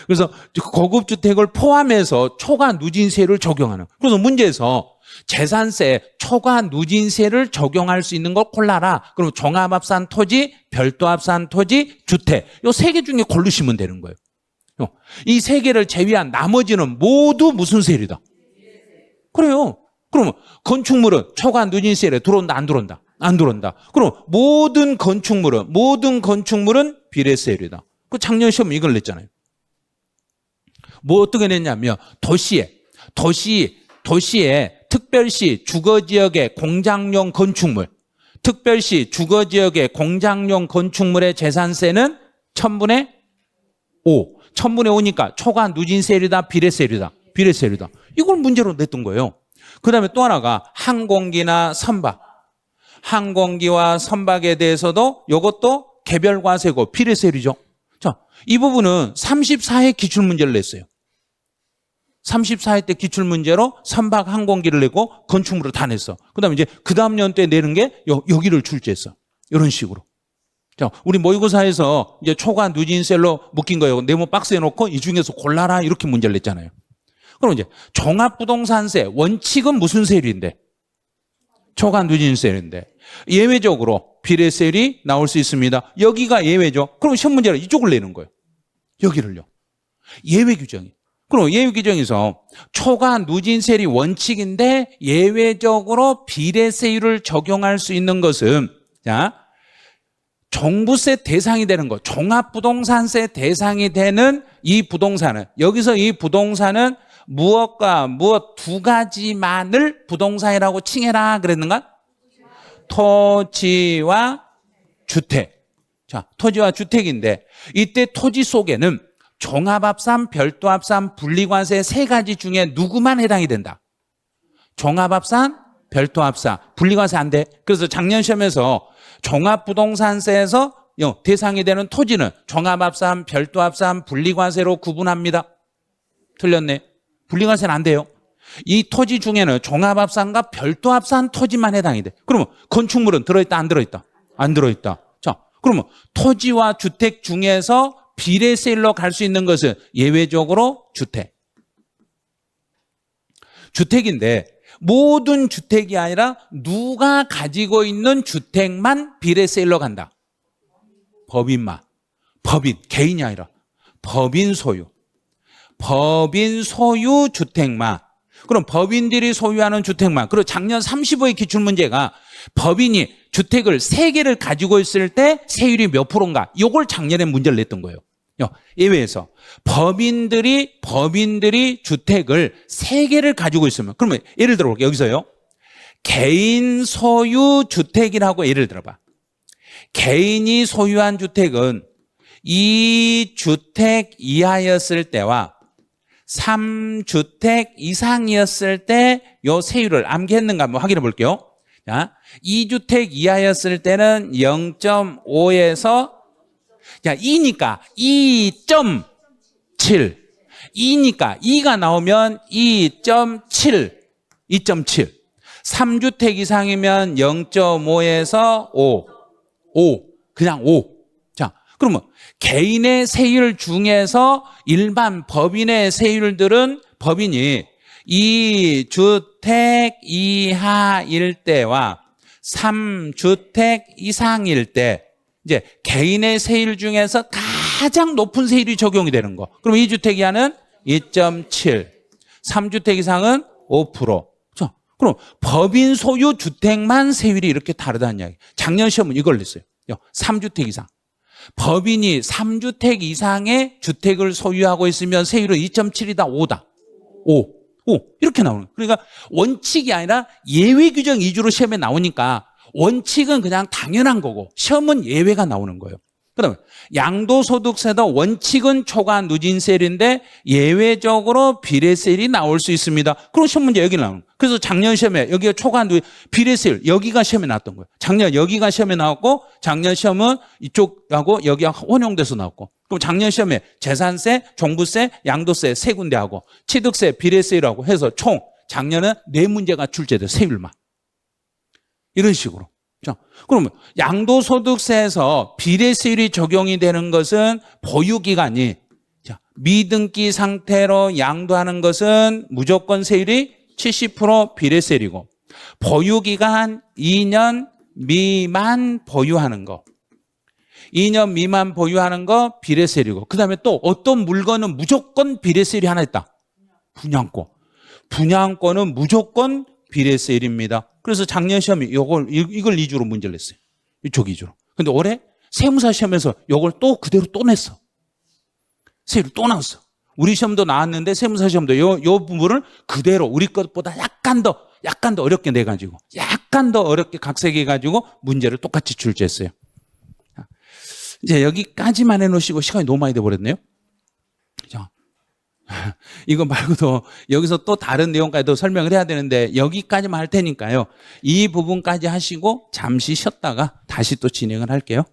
그래서 고급 주택을 포함해서 초과 누진세를 적용하는. 그래서 문제에서 재산세 초과 누진세를 적용할 수 있는 걸 골라라. 그럼 종합합산 토지, 별도합산 토지, 주택. 이 세 개 중에 고르시면 되는 거예요. 이 세 개를 제외한 나머지는 모두 무슨 세율이다? 그래요. 그러면 건축물은 초과 누진세율에 들어온다, 안 들어온다? 안 들어온다. 그럼 모든 건축물은 비례세율이다. 그 작년 시험에 이걸 냈잖아요. 뭐 어떻게 냈냐면 도시에 특별시 주거지역의 공장용 건축물, 특별시 주거지역의 공장용 건축물의 재산세는 1000분의 5. 1000분의 5니까 초과 누진세율이다, 비례세율이다. 비례세율이다. 이걸 문제로 냈던 거예요. 그 다음에 또 하나가 항공기나 선박. 항공기와 선박에 대해서도 이것도 개별과세고 비례세율이죠. 자, 이 부분은 34회 기출문제를 냈어요. 34회 때 기출문제로 선박 항공기를 내고 건축물을 다 냈어. 그 다음에 이제 그 다음 연도에 내는 게 여기를 출제했어. 이런 식으로. 자, 우리 모의고사에서 이제 초과 누진세율로 묶인 거예요. 네모 박스에 놓고 이 중에서 골라라 이렇게 문제를 냈잖아요. 그럼 이제 종합부동산세 원칙은 무슨 세율인데? 초과 누진세율인데 예외적으로 비례세율이 나올 수 있습니다. 여기가 예외죠. 그럼 시험 문제는 이쪽을 내는 거예요. 여기를요. 예외 규정이. 그럼 예외 규정에서 초과 누진세율이 원칙인데 예외적으로 비례세율을 적용할 수 있는 것은 자, 종부세 대상이 되는 것, 종합부동산세 대상이 되는 이 부동산은 여기서 이 부동산은 무엇과 무엇 두 가지만을 부동산이라고 칭해라 그랬는가? 토지와 주택. 자, 토지와 주택인데 이때 토지 속에는 종합합산, 별도합산, 분리과세 세 가지 중에 누구만 해당이 된다? 종합합산, 별도합산, 분리과세 안 돼. 그래서 작년 시험에서 종합부동산세에서 대상이 되는 토지는 종합합산, 별도합산, 분리과세로 구분합니다. 틀렸네. 분리과세는 안 돼요. 이 토지 중에는 종합합산과 별도합산 토지만 해당이 돼. 그러면 건축물은 들어있다, 안 들어있다? 안 들어있다. 자, 그러면 토지와 주택 중에서 비례세율로 갈 수 있는 것은 예외적으로 주택. 주택인데 모든 주택이 아니라 누가 가지고 있는 주택만 비례세율로 간다. 법인만. 법인, 개인이 아니라 법인 소유. 법인 소유 주택만. 그럼 법인들이 소유하는 주택만. 그리고 작년 35의 기출문제가 법인이 주택을 3개를 가지고 있을 때 세율이 몇 프로인가? 이걸 작년에 문제를 냈던 거예요. 예외에서 법인들이 주택을 3개를 가지고 있으면 그러면 예를 들어 볼게요. 여기서요. 개인 소유 주택이라고 예를 들어봐. 개인이 소유한 주택은 2주택 이하였을 때와 3주택 이상이었을 때 요 세율을 암기했는가 한번 확인해 볼게요. 자, 2주택 이하였을 때는 0.5에서 자, 2니까 2.7. 2니까 2가 나오면 2.7. 2.7. 3주택 이상이면 0.5에서 5. 5. 그냥 5. 자, 그러면 개인의 세율 중에서 일반 법인의 세율들은 법인이 2주택 이하일 때와 3주택 이상일 때 이제 개인의 세율 중에서 가장 높은 세율이 적용이 되는 거. 그럼 2주택 이하는 2.7, 3주택 이상은 5%. 자, 그럼 법인 소유 주택만 세율이 이렇게 다르다는 이야기. 작년 시험은 이걸 냈어요. 3주택 이상. 법인이 3주택 이상의 주택을 소유하고 있으면 세율은 2.7이다, 5다. 5. 이렇게 나오는 거예요. 그러니까 원칙이 아니라 예외 규정 위주로 시험에 나오니까 원칙은 그냥 당연한 거고 시험은 예외가 나오는 거예요. 그다음에 양도소득세도 원칙은 초과 누진세율인데 예외적으로 비례세율이 나올 수 있습니다. 그럼 시험 문제 여기 나오는 거예요. 그래서 작년 시험에 여기가 초과 비례세율 여기가 시험에 나왔던 거예요. 작년 여기가 시험에 나왔고 작년 시험은 이쪽하고 여기가 혼용돼서 나왔고 그럼 작년 시험에 재산세, 종부세, 양도세 세 군데하고 취득세, 비례세율하고 해서 총 작년은 4문제가 출제돼요. 세율만. 이런 식으로. 자, 그러면 양도소득세에서 비례세율이 적용이 되는 것은 보유기간이 미등기 상태로 양도하는 것은 무조건 세율이 70% 비례세율이고 보유기간 2년 미만 보유하는 거 2년 미만 보유하는 거 비례세율이고 그 다음에 또 어떤 물건은 무조건 비례세율이 하나 있다. 분양권. 분양권은 무조건 비례해서 1입니다. 그래서 작년 시험에 이걸 위주로 문제를 냈어요. 이쪽 위주로. 근데 올해 세무사 시험에서 이걸 또 그대로 또 냈어. 세율 또 나왔어. 우리 시험도 나왔는데 세무사 시험도 요 부분을 그대로 우리 것보다 약간 더 어렵게 내가지고 약간 더 어렵게 각색해가지고 문제를 똑같이 출제했어요. 이제 여기까지만 해놓으시고 시간이 너무 많이 돼버렸네요. 자, 이거 말고도 여기서 또 다른 내용까지도 설명을 해야 되는데 여기까지만 할 테니까요. 이 부분까지 하시고 잠시 쉬었다가 다시 또 진행을 할게요.